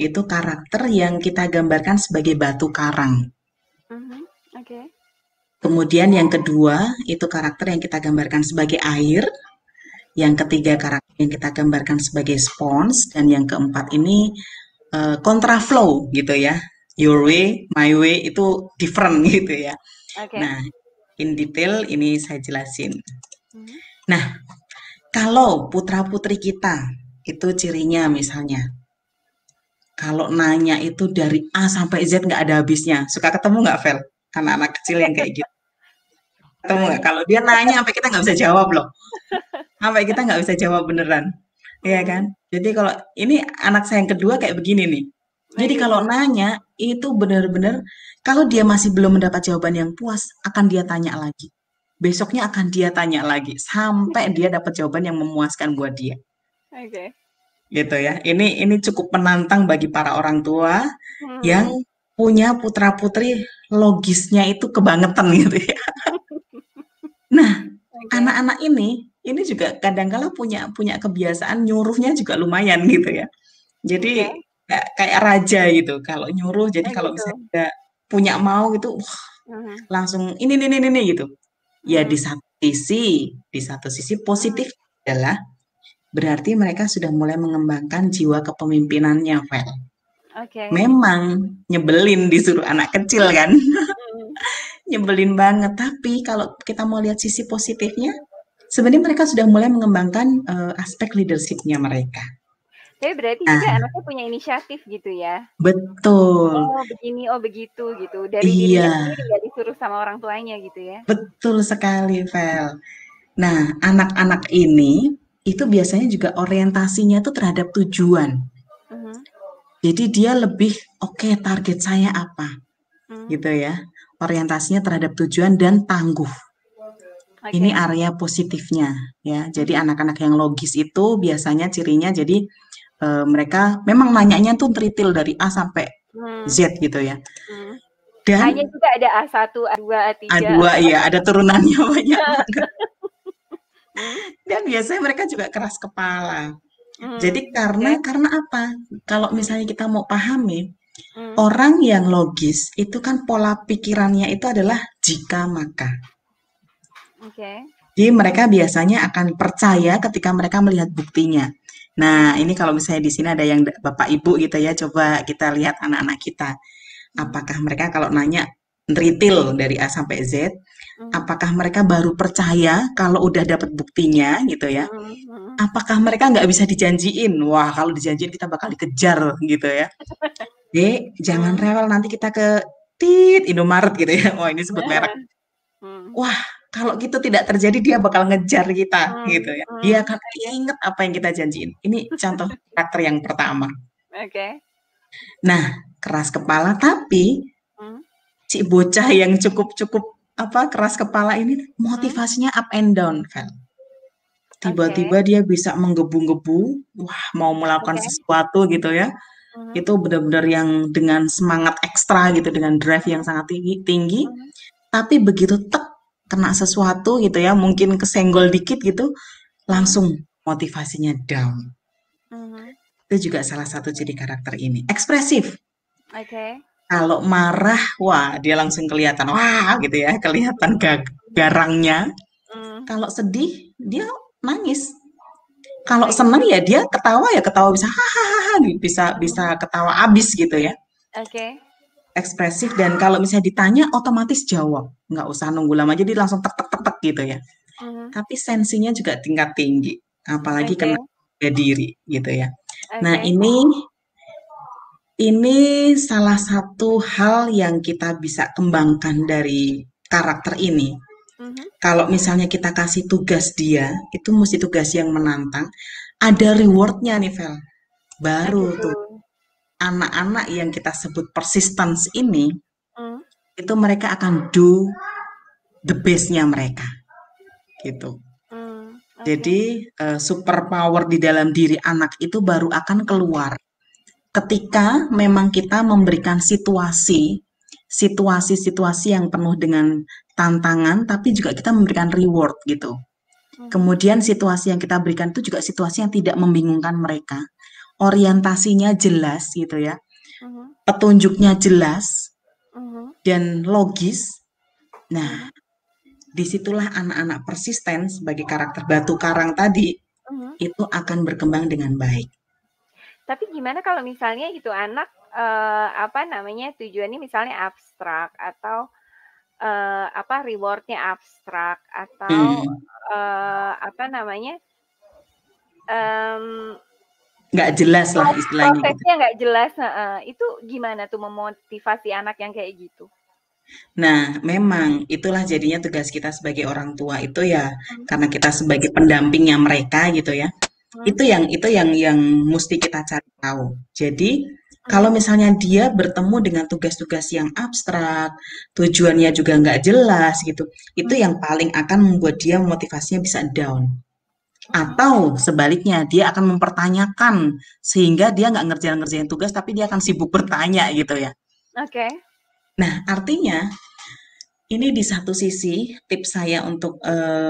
C: itu karakter yang kita gambarkan sebagai batu karang.
B: mhm, oke,
C: Kemudian yang kedua itu karakter yang kita gambarkan sebagai air. Yang ketiga
B: oke,
C: karakter yang kita gambarkan sebagai spons. Dan yang keempat ini kontraflow gitu ya. Your way, my way itu different gitu ya.
B: oke,
C: Nah, in detail ini saya jelasin.
B: mhm
C: Nah, kalau putra-putri kita itu cirinya misalnya kalau nanya itu dari A sampai Z nggak ada habisnya. Suka ketemu nggak, Vel? Anak-anak kecil yang kayak gitu. Ketemu nggak?
B: banyak,
C: Kalau dia nanya sampai kita nggak bisa jawab loh. Sampai kita nggak bisa jawab beneran. Iya kan?
B: mhm,
C: Jadi kalau ini anak saya yang kedua kayak begini nih. Jadi
B: oke,
C: kalau nanya itu benar-benar kalau dia masih belum mendapat jawaban yang puas, akan dia tanya lagi. Besoknya akan dia tanya lagi sampai dia dapat jawaban yang memuaskan buat dia.
B: oke,
C: Gitu ya. Ini cukup menantang bagi para orang tua yang
B: mhm,
C: punya putra-putri logisnya itu kebangetan gitu ya. Nah,
B: oke
C: anak-anak ini juga kadang-kala punya punya kebiasaan nyuruhnya juga lumayan gitu ya. Jadi
B: oke,
C: kayak raja gitu. Kalau nyuruh, jadi
B: oh
C: kalau
B: gitu,
C: misalnya dia punya mau gitu, wah,
B: mhm
C: langsung ini gitu. Ya
B: mhm
C: di satu sisi
B: mhm,
C: positif adalah berarti mereka sudah mulai mengembangkan jiwa kepemimpinannya, Vel.
B: oke,
C: Memang nyebelin disuruh anak kecil kan,
B: mhm.
C: nyebelin banget. Tapi kalau kita mau lihat sisi positifnya, sebenarnya mereka sudah mulai mengembangkan aspek leadership-nya mereka.
B: Tapi berarti juga
C: Nah,
B: anaknya punya inisiatif gitu ya?
C: betul.
B: Oh begini, oh begitu, gitu. Dari dirinya
C: Iya,
B: sendiri, nggak disuruh sama orang tuanya gitu ya?
C: betul sekali, Vel. Nah, anak-anak ini itu biasanya juga orientasinya tuh terhadap tujuan.
B: Mhm
C: Jadi dia lebih, oke, target saya apa,
B: mhm,
C: gitu ya. Orientasinya terhadap tujuan dan tangguh. Ini
B: oke,
C: area positifnya ya. Jadi
B: mhm
C: anak-anak yang logis itu biasanya cirinya jadi mereka memang nanyanya tuh teritil dari A sampai
B: Hmm.
C: Z gitu ya.
B: Hmm. Hanya
C: Dan
B: juga ada A1, A2, A3.
C: A2 ya, ada turunannya banyak banget.
B: Hmm.
C: Dan biasanya mereka juga keras kepala.
B: Hmm.
C: Jadi
B: Oke.
C: karena apa? Kalau
B: Hmm.
C: misalnya kita mau pahami,
B: Hmm.
C: orang yang logis itu kan pola pikirannya itu adalah jika maka.
B: Oke.
C: Jadi mereka biasanya akan percaya ketika mereka melihat buktinya. Nah,
B: Hmm.
C: ini kalau misalnya di sini ada yang Bapak Ibu gitu ya, coba kita lihat anak-anak kita.
B: Hmm.
C: Apakah mereka kalau nanya detail dari A sampai Z,
B: Hmm.
C: apakah mereka baru percaya kalau udah dapat buktinya gitu ya?
B: Hmm. Hmm.
C: Apakah mereka nggak bisa dijanjiin? Wah, kalau dijanjiin kita bakal dikejar gitu ya. Dek, jangan
B: Hmm.
C: rewel nanti kita ke Indomaret gitu ya. Wah, ini sebut merek.
B: Hmm.
C: Wah, kalau gitu tidak terjadi dia bakal ngejar kita gitu
B: Hmm.
C: ya. Dia
B: Hmm.
C: akan dia inget apa yang kita janjiin. Ini contoh karakter yang pertama.
B: Oke.
C: Nah, keras kepala tapi
B: Hmm.
C: si bocah yang cukup-cukup apa keras kepala ini
B: Hmm.
C: motivasinya up and down, Vel.
B: Oke.
C: Tiba-tiba dia bisa menggebu-gebu, wah mau melakukan
B: Oke.
C: sesuatu gitu ya.
B: Hmm.
C: Itu benar-benar yang dengan semangat ekstra gitu, dengan drive yang
B: Hmm.
C: sangat tinggi, tinggi.
B: Hmm.
C: Tapi begitu tek kena sesuatu gitu ya, mungkin kesenggol dikit gitu,
B: Hmm.
C: langsung motivasinya down.
B: Hmm.
C: Itu juga salah satu ciri karakter ini. Ekspresif.
B: Oke.
C: Kalau marah, wah dia langsung kelihatan, wah gitu ya, kelihatan garangnya.
B: Hmm.
C: Kalau sedih, dia nangis. Kalau
B: Oke.
C: seneng ya ketawa bisa hahaha, bisa bisa
B: Hmm.
C: ketawa abis gitu ya.
B: Oke.
C: Ekspresif dan kalau misalnya ditanya otomatis jawab, nggak usah nunggu lama jadi langsung tek tek tek tek gitu ya.
B: Hmm.
C: Tapi sensinya juga tingkat tinggi, apalagi
B: Oke.
C: kena harga diri gitu ya. Nah,
B: Oke.
C: ini salah satu hal yang kita bisa kembangkan dari karakter ini.
B: Mhm.
C: Kalau misalnya kita kasih tugas dia, itu mesti tugas yang menantang, ada rewardnya nih, Vel.
B: Oh
C: Baru
B: gitu.
C: tuh anak-anak yang kita sebut persistence ini,
B: Mmm.
C: itu mereka akan do the best-nya mereka, gitu.
B: Oke.
C: Jadi, super power di dalam diri anak itu baru akan keluar ketika memang kita memberikan situasi-situasi yang penuh dengan tantangan, tapi juga kita memberikan reward gitu.
B: Mhm.
C: Kemudian situasi yang kita berikan itu juga situasi yang tidak membingungkan mereka. Orientasinya jelas gitu ya,
B: Mhm.
C: petunjuknya jelas
B: Mhm.
C: dan logis. Nah,
B: Mhm.
C: disitulah anak-anak persisten sebagai karakter batu karang tadi
B: Mhm.
C: itu akan berkembang dengan baik.
B: Tapi gimana kalau misalnya itu anak, apa namanya, tujuannya misalnya abstrak atau, reward-nya abstrak atau,
C: Hmm,
B: apa namanya, mmm,
C: nggak jelas lah istilahnya gitu.
B: prosesnya nggak jelas, heeh. Itu gimana tuh memotivasi anak yang kayak gitu?
C: Nah, memang itulah jadinya tugas kita sebagai orang tua itu ya,
B: Mmm.
C: karena kita sebagai pendampingnya mereka gitu ya.
B: Mhm.
C: Itu yang mesti kita cari tahu. Jadi, kalau
B: Mhm.
C: misalnya dia bertemu dengan tugas-tugas yang abstrak, tujuannya juga nggak jelas gitu, itu
B: Mhm.
C: yang paling akan membuat dia motivasinya bisa down.
B: Mhm.
C: Atau sebaliknya, dia akan mempertanyakan sehingga dia nggak ngerjain-ngerjain tugas, tapi dia akan sibuk bertanya gitu ya.
B: Oke.
C: Nah, artinya ini di satu sisi tips saya untuk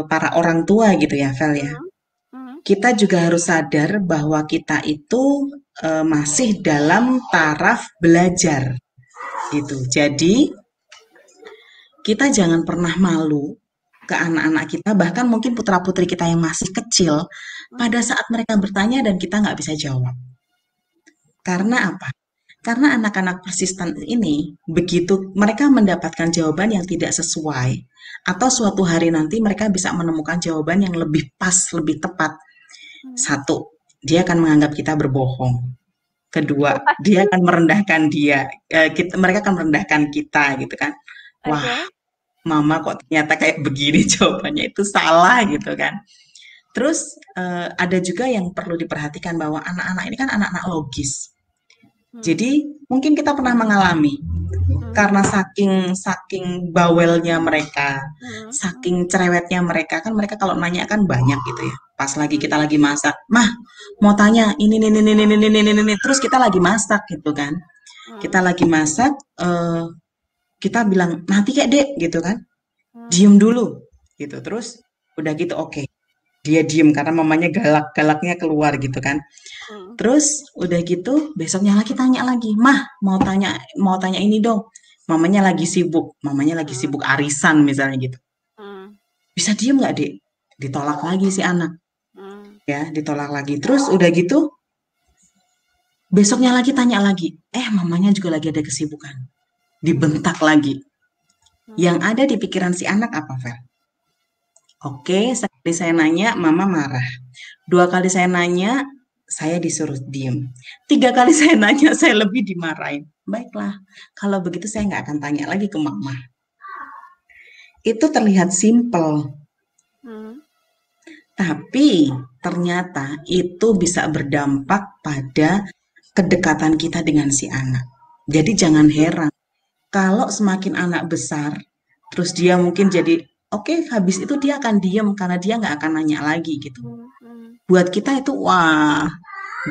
C: para orang tua gitu ya, Vel ya.
B: Mhm. Mhm.
C: Kita juga harus sadar bahwa kita itu masih dalam taraf belajar gitu. Jadi kita jangan pernah malu ke anak-anak kita, bahkan mungkin putra-putri kita yang masih kecil, pada
B: Mhm.
C: saat mereka bertanya dan kita nggak bisa jawab. Karena
B: Mhm.
C: apa? Karena anak-anak persisten ini, begitu mereka mendapatkan jawaban yang tidak sesuai, atau suatu hari nanti mereka bisa menemukan jawaban yang lebih pas, lebih tepat.
B: Mhm.
C: Satu, dia akan menganggap kita berbohong. Kedua, dia akan merendahkan mereka akan merendahkan kita gitu kan. Wah,
B: Oke.
C: mama kok ternyata kayak begini jawabannya itu salah gitu kan. Terus ada juga yang perlu diperhatikan bahwa anak-anak ini kan anak-anak logis.
B: Mhm.
C: Jadi mungkin kita pernah mengalami
B: Mhm.
C: karena saking saking bawelnya mereka,
B: Mhm. Mhm.
C: saking cerewetnya mereka kan mereka kalau nanya kan banyak gitu ya. Pas lagi kita
B: Mhm.
C: lagi masak, "Mah, mau tanya ini," terus kita lagi masak gitu kan. Kita
B: Mhm.
C: lagi masak, kita bilang, "Nanti kek, Dek," gitu kan.
B: Mhm.
C: "Diem dulu." Gitu. Terus udah gitu oke. Dia diem karena mamanya galak-galaknya keluar gitu kan.
B: Mhm.
C: Terus udah gitu besoknya lagi tanya lagi, "Mah, mau tanya ini dong." Mamanya lagi
B: Mhm.
C: sibuk arisan misalnya gitu.
B: Mhm.
C: "Bisa diem nggak, Dek?" Ditolak lagi si anak,
B: Mhm.
C: ya, ditolak lagi. Terus udah gitu besoknya lagi tanya lagi, mamanya juga lagi ada kesibukan.
B: Mhm.
C: Dibentak lagi. Yang
B: Mhm.
C: ada di pikiran si anak apa, Fel? Oke, sekali saya nanya, mama marah. Dua kali saya nanya, saya disuruh diem. Tiga kali saya nanya, saya lebih dimarahin. Baiklah, kalau begitu saya nggak akan tanya lagi ke mama. Itu terlihat simpel,
B: Mhm.
C: tapi ternyata itu bisa berdampak pada kedekatan kita dengan si anak. Jadi jangan heran kalau semakin anak besar, terus dia mungkin jadi oke, habis itu dia akan diem karena dia nggak akan nanya lagi gitu.
B: Mhm. Mhm.
C: Buat kita itu wah,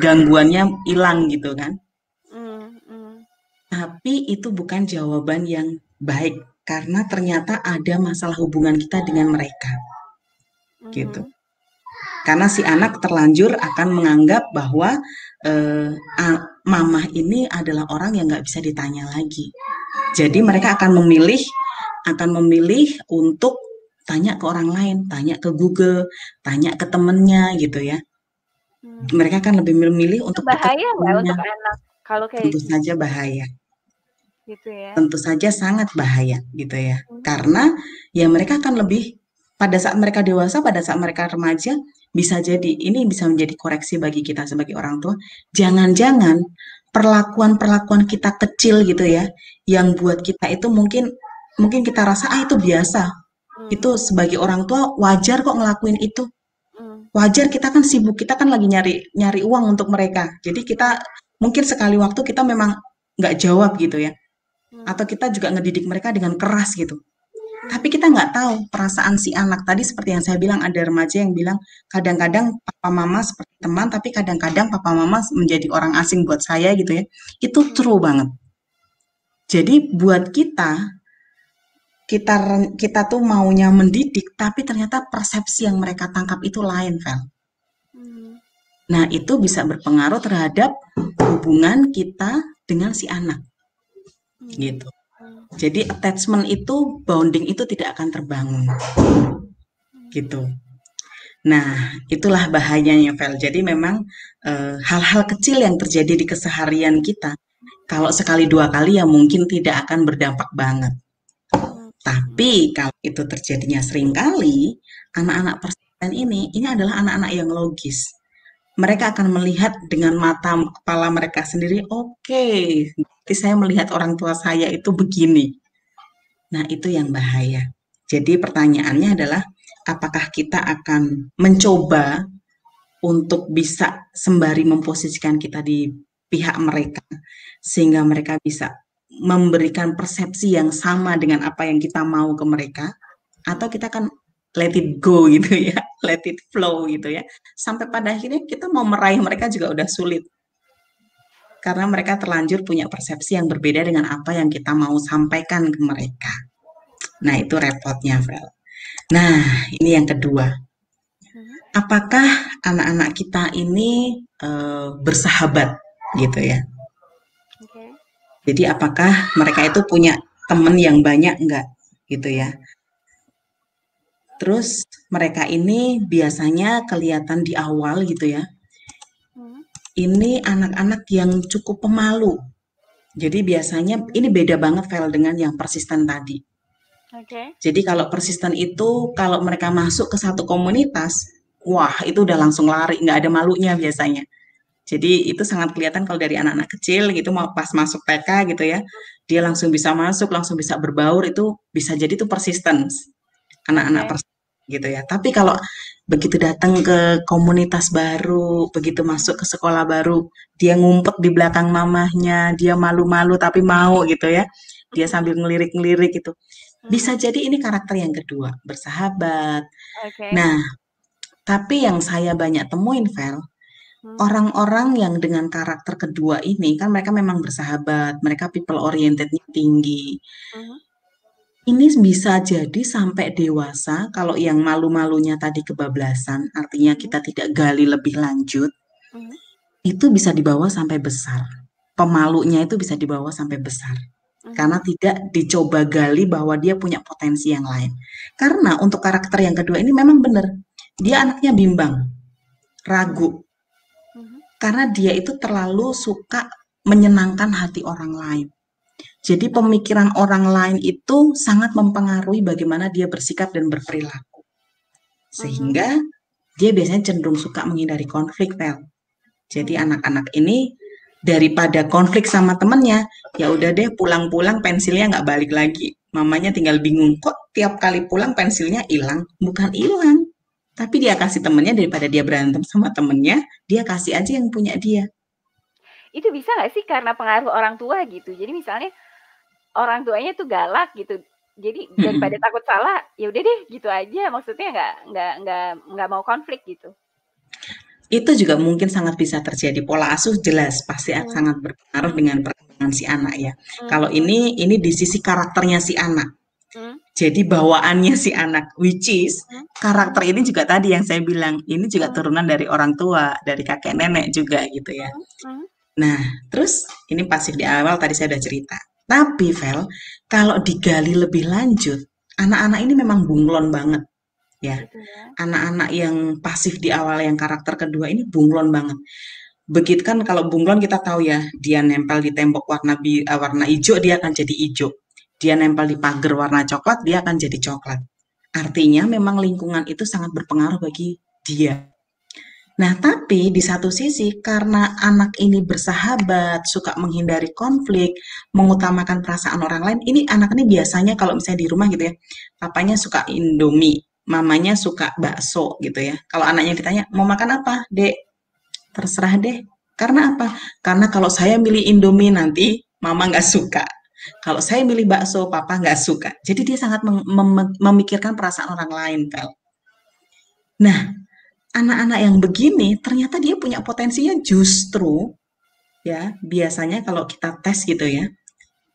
C: gangguannya hilang gitu kan.
B: Mhm. Mhm.
C: Tapi itu bukan jawaban yang baik karena ternyata ada masalah hubungan kita dengan mereka gitu.
B: Mhm.
C: Karena si anak terlanjur akan menganggap bahwa eh, mamah ini adalah orang yang nggak bisa ditanya lagi. Jadi mereka akan memilih untuk tanya ke orang lain, tanya ke Google, tanya ke temennya gitu ya.
B: Mhm.
C: Mereka akan lebih memilih
B: Itu
C: untuk dekat
B: bahaya
C: ke
B: nggak
C: temennya.
B: untuk anak kalau kayak
C: Tentu
B: gitu?
C: saja bahaya.
B: Gitu ya?
C: Tentu saja sangat bahaya gitu ya.
B: Mhm.
C: Karena ya mereka akan lebih pada saat mereka dewasa, pada saat mereka remaja, bisa jadi ini bisa menjadi koreksi bagi kita sebagai orang tua. Jangan-jangan perlakuan-perlakuan kita kecil gitu ya, yang buat kita itu mungkin mungkin kita rasa itu biasa.
B: Mhm.
C: Itu
B: Mhm.
C: sebagai orang tua wajar kok ngelakuin itu.
B: Mhm.
C: Wajar kita kan sibuk, kita kan lagi nyari nyari uang untuk mereka. Jadi kita
B: Mhm.
C: mungkin sekali waktu kita memang nggak jawab gitu ya, atau
B: Mhm.
C: kita juga ngedidik mereka dengan keras gitu. Tapi
B: Mhm.
C: kita nggak tahu perasaan si anak tadi seperti yang saya bilang ada remaja yang bilang kadang-kadang papa mama seperti teman tapi kadang-kadang papa mama menjadi orang asing buat saya gitu ya. Itu
B: Mhm.
C: true banget. Jadi buat kita kita kita tuh maunya mendidik tapi ternyata persepsi yang mereka tangkap itu lain, Vel.
B: Mhm.
C: Nah, itu bisa berpengaruh terhadap hubungan kita dengan si anak
B: Mhm.
C: gitu.
B: Mhm.
C: Jadi attachment itu, bonding itu tidak akan terbangun
B: Mhm.
C: gitu. Nah, itulah bahayanya, Vel. Jadi memang hal-hal kecil yang terjadi di keseharian kita, kalau sekali dua kali ya mungkin tidak akan berdampak banget.
B: Mhm.
C: Tapi
B: Mhm.
C: kalau itu terjadinya sering kali, anak-anak persisten ini adalah anak-anak yang logis. Mereka akan melihat dengan mata kepala mereka sendiri, oke, berarti saya melihat orang tua saya itu begini. Nah, itu yang bahaya. Jadi pertanyaannya adalah, apakah kita akan mencoba untuk bisa sembari memposisikan kita di pihak mereka, sehingga mereka bisa memberikan persepsi yang sama dengan apa yang kita mau ke mereka, atau
B: Mhm.
C: kita kan let it go gitu ya, let it flow gitu ya. Sampai pada akhirnya kita mau meraih mereka juga udah sulit, karena mereka terlanjur punya persepsi yang berbeda dengan apa yang kita mau sampaikan ke mereka. Nah, itu repotnya, Vel. Nah, ini yang kedua.
B: Mhm.
C: Apakah anak-anak kita ini bersahabat gitu ya?
B: Oke.
C: Jadi apakah mereka itu punya teman yang banyak enggak gitu ya?
B: Mhm.
C: Terus mereka ini biasanya kelihatan di awal gitu ya.
B: Mhm.
C: Ini anak-anak yang cukup pemalu. Jadi biasanya
B: Mhm.
C: ini beda banget Vel dengan yang persisten tadi.
B: Oke.
C: Jadi kalau persisten itu kalau mereka masuk ke satu komunitas, wah itu udah langsung lari, nggak ada malunya biasanya. Jadi itu sangat kelihatan kalau dari anak-anak kecil gitu mau pas masuk TK gitu ya, dia
B: Mhm.
C: langsung bisa masuk, langsung bisa berbaur itu bisa jadi itu persistence anak-anak
B: Oke.
C: gitu ya. Tapi kalau begitu datang ke komunitas baru, begitu masuk
B: Mhm.
C: ke sekolah baru, dia ngumpet di belakang mamahnya, dia malu-malu tapi mau gitu ya. Dia
B: Mhm.
C: sambil ngelirik-ngelirik gitu. Bisa
B: Mhm.
C: jadi ini karakter yang kedua, bersahabat.
B: Oke.
C: Nah, Tapi yang saya banyak temuin, Vel,
B: Hmm,
C: orang-orang yang dengan karakter kedua ini kan mereka memang bersahabat, mereka people orientednya tinggi.
B: mhm,
C: Ini bisa jadi sampai dewasa, kalau yang malu-malunya tadi kebablasan, artinya
B: mhm,
C: kita tidak gali lebih lanjut,
B: mhm,
C: itu bisa dibawa sampai besar. Pemalunya itu bisa dibawa sampai besar. Karena
B: mhm,
C: tidak dicoba gali bahwa dia punya potensi yang lain. Karena untuk karakter yang kedua ini memang benar. Dia
B: mhm,
C: anaknya bimbang,
B: mhm,
C: ragu.
B: mhm,
C: Karena dia itu terlalu suka menyenangkan hati orang lain. Jadi pemikiran orang lain itu sangat mempengaruhi bagaimana dia bersikap dan berperilaku.
B: mhm,
C: Sehingga dia biasanya cenderung suka menghindari konflik, Vel. Jadi
B: mhm.
C: anak-anak ini daripada konflik sama temennya, ya udah deh pulang-pulang pensilnya nggak balik lagi. Mamanya tinggal bingung, kok tiap kali pulang pensilnya hilang? Bukan hilang, tapi dia kasih temennya daripada dia berantem sama temennya, dia kasih aja yang punya dia.
B: Itu bisa nggak sih karena pengaruh orang tua gitu? Jadi misalnya orang tuanya tuh galak gitu, jadi daripada
C: Mm-mm.
B: takut salah, ya udah deh gitu aja, maksudnya nggak mau konflik gitu.
C: Itu juga mungkin sangat bisa terjadi. Pola asuh jelas pasti
B: Mmm,
C: sangat berpengaruh
B: mhm,
C: dengan perkembangan si anak ya. Kalau
B: mhm,
C: ini di sisi karakternya si anak.
B: mhm,
C: Jadi bawaannya si anak, which is
B: mhm,
C: karakter
B: mhm,
C: ini juga tadi yang saya bilang, ini juga
B: mhm,
C: turunan dari orang tua, dari kakek
B: mhm,
C: nenek juga gitu ya.
B: mhm, mhm,
C: Nah, terus ini pasif di awal tadi saya udah cerita. Tapi Vel, kalau digali lebih lanjut, anak-anak ini memang bunglon banget ya.
B: gitu ya.
C: Anak-anak yang pasif di awal yang karakter kedua ini bunglon banget. Begitu kan kalau bunglon kita tahu ya, dia nempel di tembok warna hijau dia akan jadi hijau. Dia nempel di pagar warna coklat dia akan jadi coklat. Artinya memang lingkungan itu sangat berpengaruh bagi dia. Nah, tapi di satu sisi karena anak ini bersahabat, suka menghindari konflik, mengutamakan perasaan orang lain, ini anak ini biasanya kalau misalnya di rumah gitu ya, papanya suka Indomie, mamanya suka bakso gitu ya. Kalau anaknya ditanya, mau makan apa, Dek? Terserah deh. Karena apa? Karena kalau saya milih Indomie nanti, mama nggak suka. Kalau saya milih bakso, papa nggak suka. Jadi dia sangat memikirkan perasaan orang lain, Vel. Nah, anak-anak yang begini ternyata dia punya potensinya justru ya biasanya kalau kita tes gitu ya,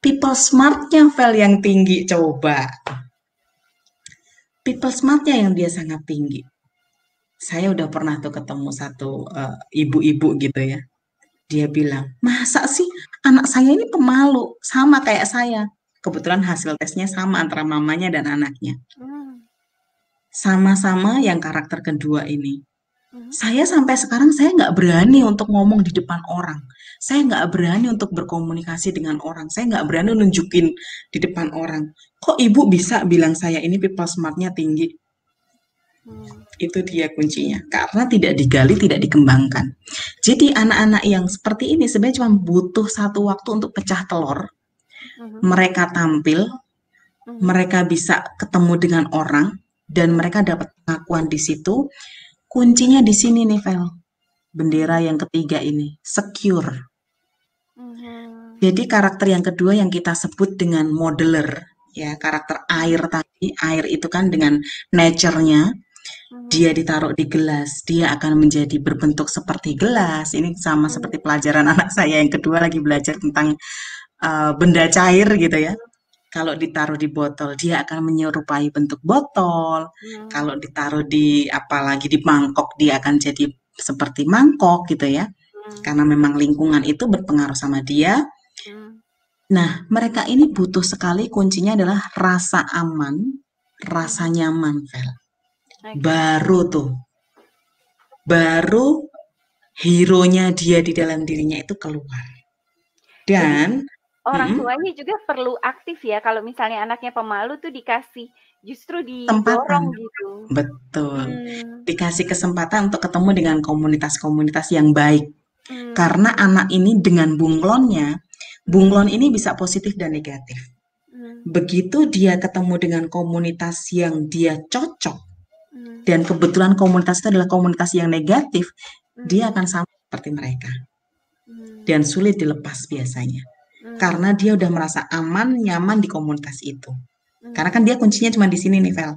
C: people smartnya Vel yang tinggi coba. People smartnya yang dia sangat tinggi. Saya udah pernah tuh ketemu satu ibu-ibu gitu ya. Dia bilang, masa sih anak saya ini pemalu, sama kayak saya. Kebetulan hasil tesnya sama antara mamanya dan anaknya.
B: Mmm,
C: Sama-sama yang karakter kedua ini.
B: mhm,
C: Saya sampai sekarang saya nggak berani untuk ngomong di depan orang. Saya nggak berani untuk berkomunikasi dengan orang. Saya nggak berani nunjukin di depan orang. Kok ibu bisa bilang saya ini people smartnya tinggi?
B: mmm,
C: Itu dia kuncinya. Karena tidak digali, tidak dikembangkan. Jadi anak-anak yang seperti ini sebenarnya cuma butuh satu waktu untuk pecah telur.
B: mhm,
C: Mereka tampil,
B: mhm,
C: mereka bisa ketemu dengan orang, dan
B: mhm,
C: mereka dapat pengakuan di situ. Kuncinya di sini nih, Vel. Bendera
B: mhm,
C: yang ketiga ini, secure.
B: mhm,
C: Jadi karakter yang kedua yang kita sebut dengan modeler, ya karakter air
B: mhm,
C: tadi, air itu kan dengan nature-nya, dia
B: mhm,
C: ditaruh di gelas, dia akan menjadi berbentuk seperti gelas. Ini sama seperti
B: mhm,
C: pelajaran anak saya yang kedua lagi belajar tentang benda cair gitu ya.
B: mhm,
C: Kalau ditaruh di botol, dia akan menyerupai bentuk botol. Kalau
B: mmm,
C: ditaruh di apalagi di mangkok, dia akan jadi seperti mangkok gitu ya.
B: mmm,
C: Karena memang lingkungan itu berpengaruh sama dia.
B: mmm,
C: Nah, mereka ini butuh sekali kuncinya adalah rasa aman, rasa
B: mhm,
C: nyaman, Vel.
B: oke.
C: Baru tuh, baru hero-nya dia di dalam dirinya itu keluar.
B: Berarti
C: Dan
B: orang
C: mm,
B: tuanya juga perlu aktif ya, kalau misalnya anaknya pemalu tuh dikasih justru
C: kesempatan,
B: didorong gitu.
C: betul.
B: Mmm,
C: Dikasih kesempatan untuk ketemu dengan komunitas-komunitas yang baik.
B: mmm,
C: Karena anak ini dengan bunglonnya,
B: mmm,
C: bunglon ini bisa positif dan negatif.
B: mmm,
C: Begitu dia ketemu dengan komunitas yang dia cocok,
B: mmm,
C: dan kebetulan komunitas itu adalah komunitas yang negatif, dia
B: mmm,
C: akan sama seperti mereka dan
B: mmm,
C: sulit dilepas biasanya.
B: mmm,
C: Karena dia udah merasa aman, nyaman di komunitas itu. Karena kan
B: mmm,
C: dia kuncinya cuma di sini nih, Vel.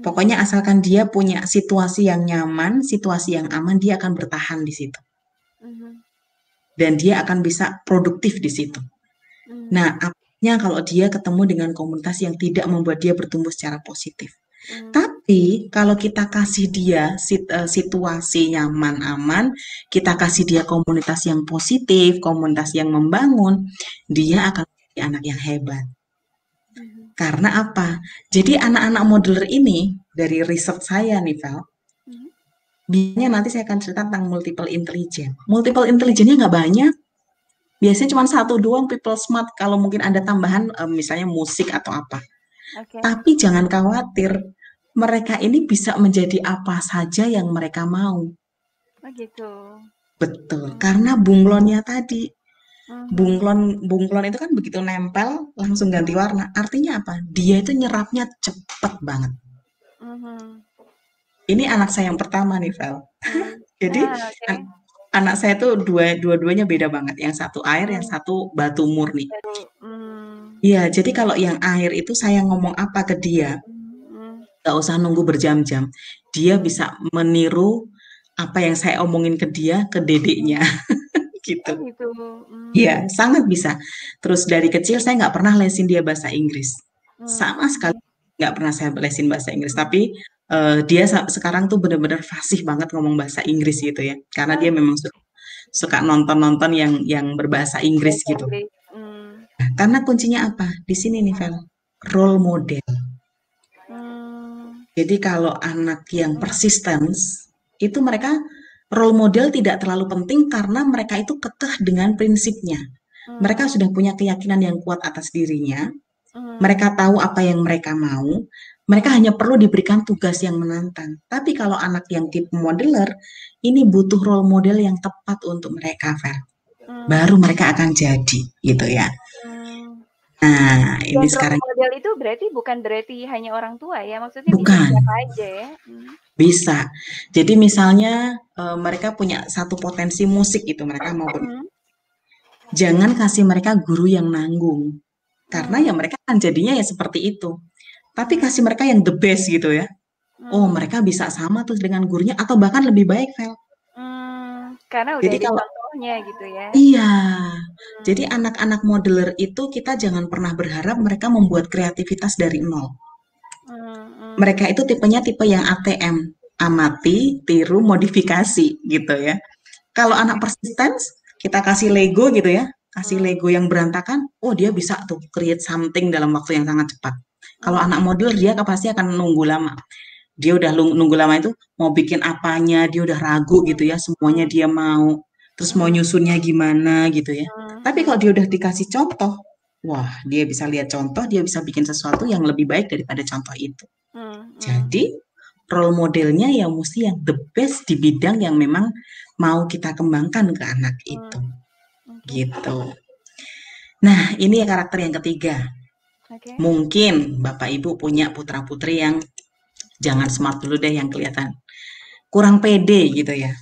C: Pokoknya asalkan dia punya situasi yang nyaman, situasi yang aman, dia akan bertahan di situ. Dan dia akan bisa produktif di situ. Nah, apanya kalau dia ketemu dengan komunitas yang tidak membuat dia bertumbuh secara positif. Tapi kalau kita kasih dia situasi nyaman, aman, kita kasih dia komunitas yang positif, komunitas yang membangun, dia akan menjadi anak yang hebat. Karena apa? Jadi anak-anak modeler ini, dari riset saya nih, Vel, biasanya nanti saya akan cerita tentang multiple intelligence. Multiple intelligence-nya nggak banyak. Biasanya cuma satu doang people smart, kalau mungkin ada tambahan misalnya musik atau apa. Tapi jangan khawatir, mereka ini bisa menjadi apa saja yang mereka mau.
B: Oh gitu.
C: Betul, karena bunglonnya tadi. Bunglon itu kan begitu nempel langsung ganti warna. Artinya apa? Dia itu nyerapnya cepet banget. Ini anak saya yang pertama nih, Vel. Jadi anak saya tuh dua-duanya beda banget. Yang satu air, yang satu batu murni. Iya, jadi kalau yang air itu saya ngomong apa ke dia, nggak usah nunggu berjam-jam. Dia bisa meniru apa yang saya omongin ke dia, ke dedeknya. Gitu.
B: Oh gitu.
C: Iya, sangat bisa. Terus dari kecil saya nggak pernah lesin dia bahasa Inggris. Sama sekali nggak pernah saya lesin bahasa Inggris. Tapi dia sekarang tuh benar-benar fasih banget ngomong bahasa Inggris gitu ya. Karena dia memang suka nonton-nonton yang berbahasa Inggris gitu. Nah, karena kuncinya apa? Di sini nih, Vel. Role model. Jadi kalau anak yang persistence, itu mereka role model tidak terlalu penting karena mereka itu kekeh dengan prinsipnya. Mereka sudah punya keyakinan yang kuat atas dirinya. Mereka tahu apa yang mereka mau. Mereka hanya perlu diberikan tugas yang menantang. Tapi kalau anak yang tipe modeler, ini butuh role model yang tepat untuk mereka, Fer. Baru mereka akan jadi, gitu ya. Nah, ini sekarang.
B: Role model itu bukan berarti hanya orang tua ya, maksudnya
C: bukan.
B: Bisa siapa aja ya.
C: Bisa. Jadi misalnya mereka punya satu potensi musik itu, mereka mau jangan kasih mereka guru yang nanggung. Karena ya mereka kan jadinya ya seperti itu. Tapi kasih mereka yang the best gitu ya. Oh, mereka bisa sama tuh dengan gurunya atau bahkan lebih baik, Vel.
B: Karena udah ada contohnya gitu ya.
C: Iya. Jadi anak-anak modeler itu kita jangan pernah berharap mereka membuat kreativitas dari nol. Mereka itu tipenya tipe yang ATM, amati, tiru, modifikasi gitu ya. Kalau anak persistence, kita kasih Lego gitu ya, kasih Lego yang berantakan, oh dia bisa tuh create something dalam waktu yang sangat cepat. Kalau anak modeler dia pasti akan nunggu lama. Dia udah nunggu lama itu mau bikin apanya, dia udah ragu gitu ya, semuanya dia mau. Terus mau nyusunnya gimana gitu ya. Tapi kalau dia udah dikasih contoh, wah dia bisa lihat contoh, dia bisa bikin sesuatu yang lebih baik daripada contoh itu. Jadi role modelnya ya mesti yang the best di bidang yang memang mau kita kembangkan ke anak itu. Gitu. Nah, ini ya karakter yang ketiga. Mungkin Bapak Ibu punya putra-putri yang jangan smart dulu deh, yang kelihatan kurang pede gitu ya.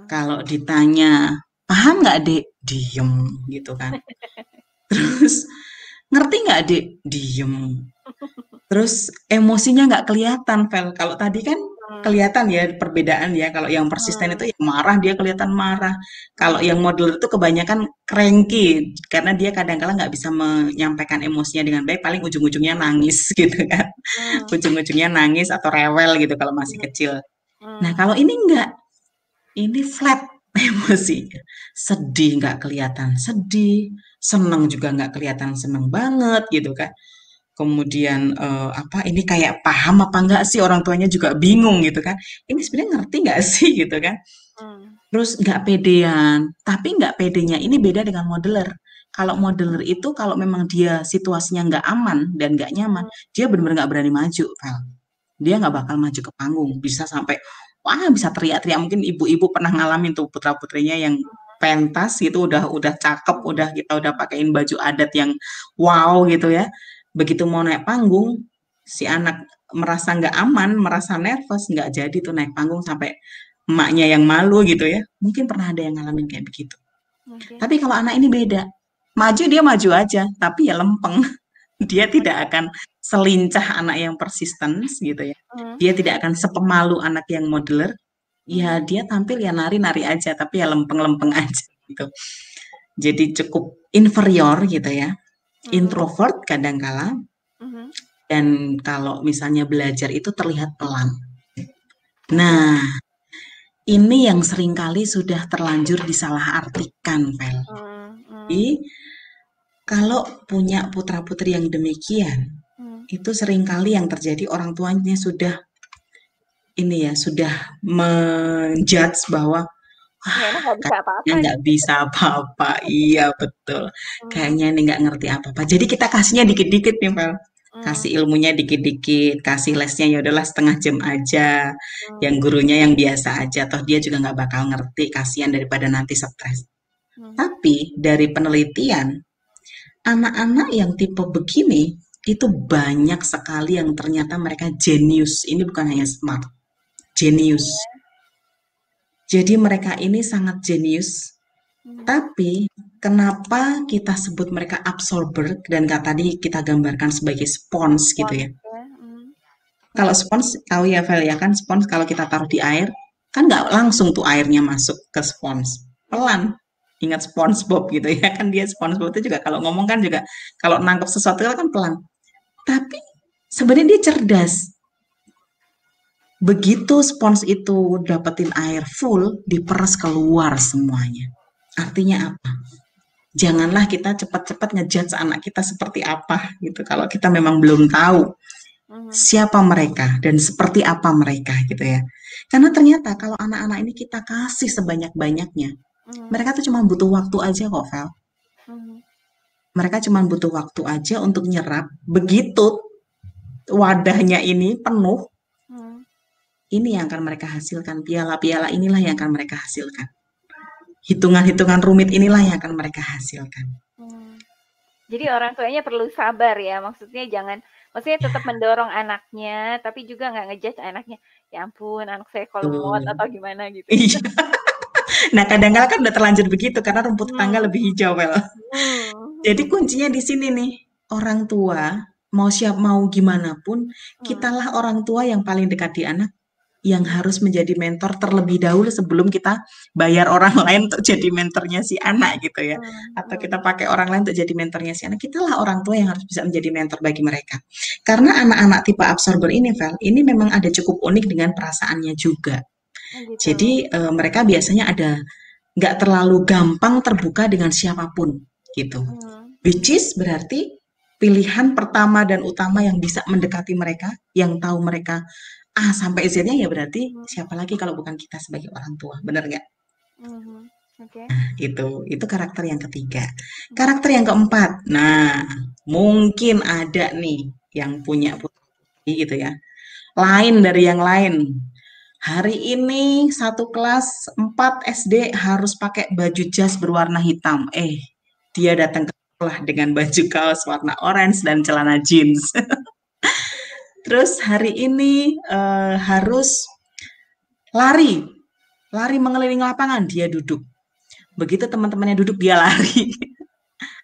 C: Kalau ditanya, paham nggak Dek? Diem gitu kan. Terus, ngerti nggak Dek? Diem. Terus emosinya nggak kelihatan, Vel. Kalau tadi kan kelihatan ya perbedaan ya. Kalau yang persisten itu yang marah, dia kelihatan marah. Kalau yang model itu kebanyakan cranky, karena dia kadang-kala nggak bisa menyampaikan emosinya dengan baik, paling ujung-ujungnya nangis gitu kan. Ujung-ujungnya nangis atau rewel gitu kalau masih kecil. Nah kalau ini enggak, ini flat emosi. Sedih nggak kelihatan sedih, seneng juga nggak kelihatan seneng banget gitu kan. Kemudian apa ini kayak paham apa enggak sih, orang tuanya juga bingung gitu kan. Ini sebenarnya ngerti nggak sih gitu kan. Terus nggak pedean, tapi nggak pedenya ini beda dengan modeler. Kalau modeler itu kalau memang dia situasinya nggak aman dan nggak nyaman, dia benar-benar nggak berani maju, Val. Dia nggak bakal maju ke panggung, bisa sampai wah bisa teriak-teriak. Mungkin ibu-ibu pernah ngalamin tuh putra-putrinya yang pentas gitu, udah cakep, udah kita udah pakein baju adat yang wow gitu ya. Begitu mau naik panggung, si anak merasa nggak aman, merasa nervous, nggak jadi tuh naik panggung sampai emaknya yang malu gitu ya. Mungkin pernah ada yang ngalamin kayak begitu. Tapi kalau anak ini beda, maju dia maju aja, tapi ya lempeng. Dia tidak akan selincah anak yang persisten gitu ya. Dia tidak akan sepemalu anak yang modeler. Ya dia tampil ya nari-nari aja, tapi ya lempeng-lempeng aja gitu. Jadi cukup inferior gitu ya. Introvert kadangkala. Dan kalau misalnya belajar itu terlihat pelan. Nah, ini yang seringkali sudah terlanjur disalahartikan, Vel. Jadi, kalau punya putra-putri yang demikian, itu seringkali yang terjadi orang tuanya sudah ini ya, sudah menjudge bahwa
B: Ini anak nggak bisa apa-apa
C: kayaknya nggak
B: nih.
C: bisa apa-apa. Iya, betul. Kayaknya ini nggak ngerti apa-apa. Jadi kita kasihnya dikit-dikit nih, Vel. Kasih ilmunya dikit-dikit, kasih lesnya ya udahlah setengah jam aja. Yang gurunya yang biasa aja, toh dia juga nggak bakal ngerti, kasihan daripada nanti stres. Tapi dari penelitian, anak-anak yang tipe begini itu banyak sekali yang ternyata mereka jenius. Ini bukan hanya smart, jenius. Jadi mereka ini sangat jenius. Tapi kenapa kita sebut mereka absorber dan tadi kita gambarkan sebagai spons gitu ya. Kalau spons, tahu ya Vel ya kan, spons kalau kita taruh di air, kan nggak langsung tuh airnya masuk ke spons. Pelan. Ingat SpongeBob gitu ya kan, dia SpongeBob itu juga kalau ngomong kan juga kalau nangkep sesuatu kan pelan. Tapi sebenarnya dia cerdas. Begitu spons itu dapetin air full, diperes keluar semuanya. Artinya apa? Janganlah kita cepat-cepat ngejudge anak kita seperti apa gitu. Kalau kita memang belum tahu siapa mereka dan seperti apa mereka gitu ya. Karena ternyata kalau anak-anak ini kita kasih sebanyak-banyaknya, mereka tuh cuma butuh waktu aja kok, Vel. Mereka cuma butuh waktu aja untuk nyerap. Begitu wadahnya ini penuh, ini yang akan mereka hasilkan. Piala-piala inilah yang akan mereka hasilkan. Hitungan-hitungan rumit inilah yang akan mereka hasilkan.
B: Jadi orang tuanya perlu sabar ya, maksudnya maksudnya tetap mendorong anaknya, tapi juga nggak ngejudge anaknya. Ya ampun, anak saya lemot atau gimana gitu.
C: Iya. Nah, kadang-kadang kan udah terlanjur begitu karena rumput tetangga lebih hijau, Wel. Jadi kuncinya di sini nih, orang tua mau gimana pun, kitalah orang tua yang paling dekat di anak, yang harus menjadi mentor terlebih dahulu sebelum kita bayar orang lain untuk jadi mentornya si anak gitu ya. Atau kita pakai orang lain untuk jadi mentornya si anak. Kitalah orang tua yang harus bisa menjadi mentor bagi mereka. Karena anak-anak tipe absorber ini, Vel, ini memang ada cukup unik dengan perasaannya juga. Jadi mereka biasanya nggak terlalu gampang terbuka dengan siapapun gitu. Which is berarti pilihan pertama dan utama yang bisa mendekati mereka, yang tahu mereka A sampai Z-nya ya berarti siapa lagi kalau bukan kita sebagai orang tua, bener nggak? Nah, itu karakter yang ketiga. Karakter yang keempat, nah mungkin ada nih yang punya putri gitu ya, lain dari yang lain. Hari ini satu kelas 4 SD harus pakai baju jas berwarna hitam. Dia datang ke sekolah dengan baju kaos warna orange dan celana jeans. Terus hari ini harus lari mengelilingi lapangan, dia duduk. Begitu teman-temannya duduk, dia lari.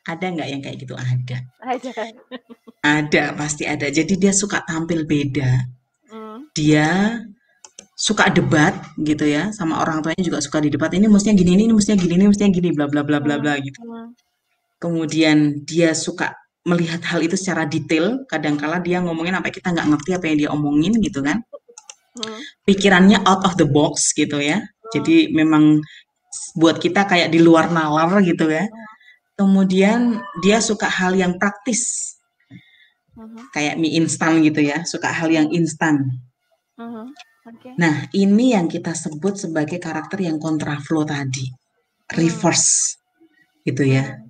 C: Ada nggak yang kayak gitu? Ada. Ada, pasti ada. Jadi dia suka tampil beda. Dia suka debat gitu ya, sama orang tuanya juga suka di debat. Ini mestinya gini, ini mestinya gini, ini mestinya gini, bla bla bla bla bla gitu. Kemudian dia suka melihat hal itu secara detail, kadangkala dia ngomongin sampai kita nggak ngerti apa yang dia omongin gitu kan. Pikirannya out of the box gitu ya. Jadi memang buat kita kayak di luar nalar gitu ya. Kemudian dia suka hal yang praktis. Kayak mie instan gitu ya, suka hal yang instan. Nah, ini yang kita sebut sebagai karakter yang kontraflow tadi. Reverse gitu ya.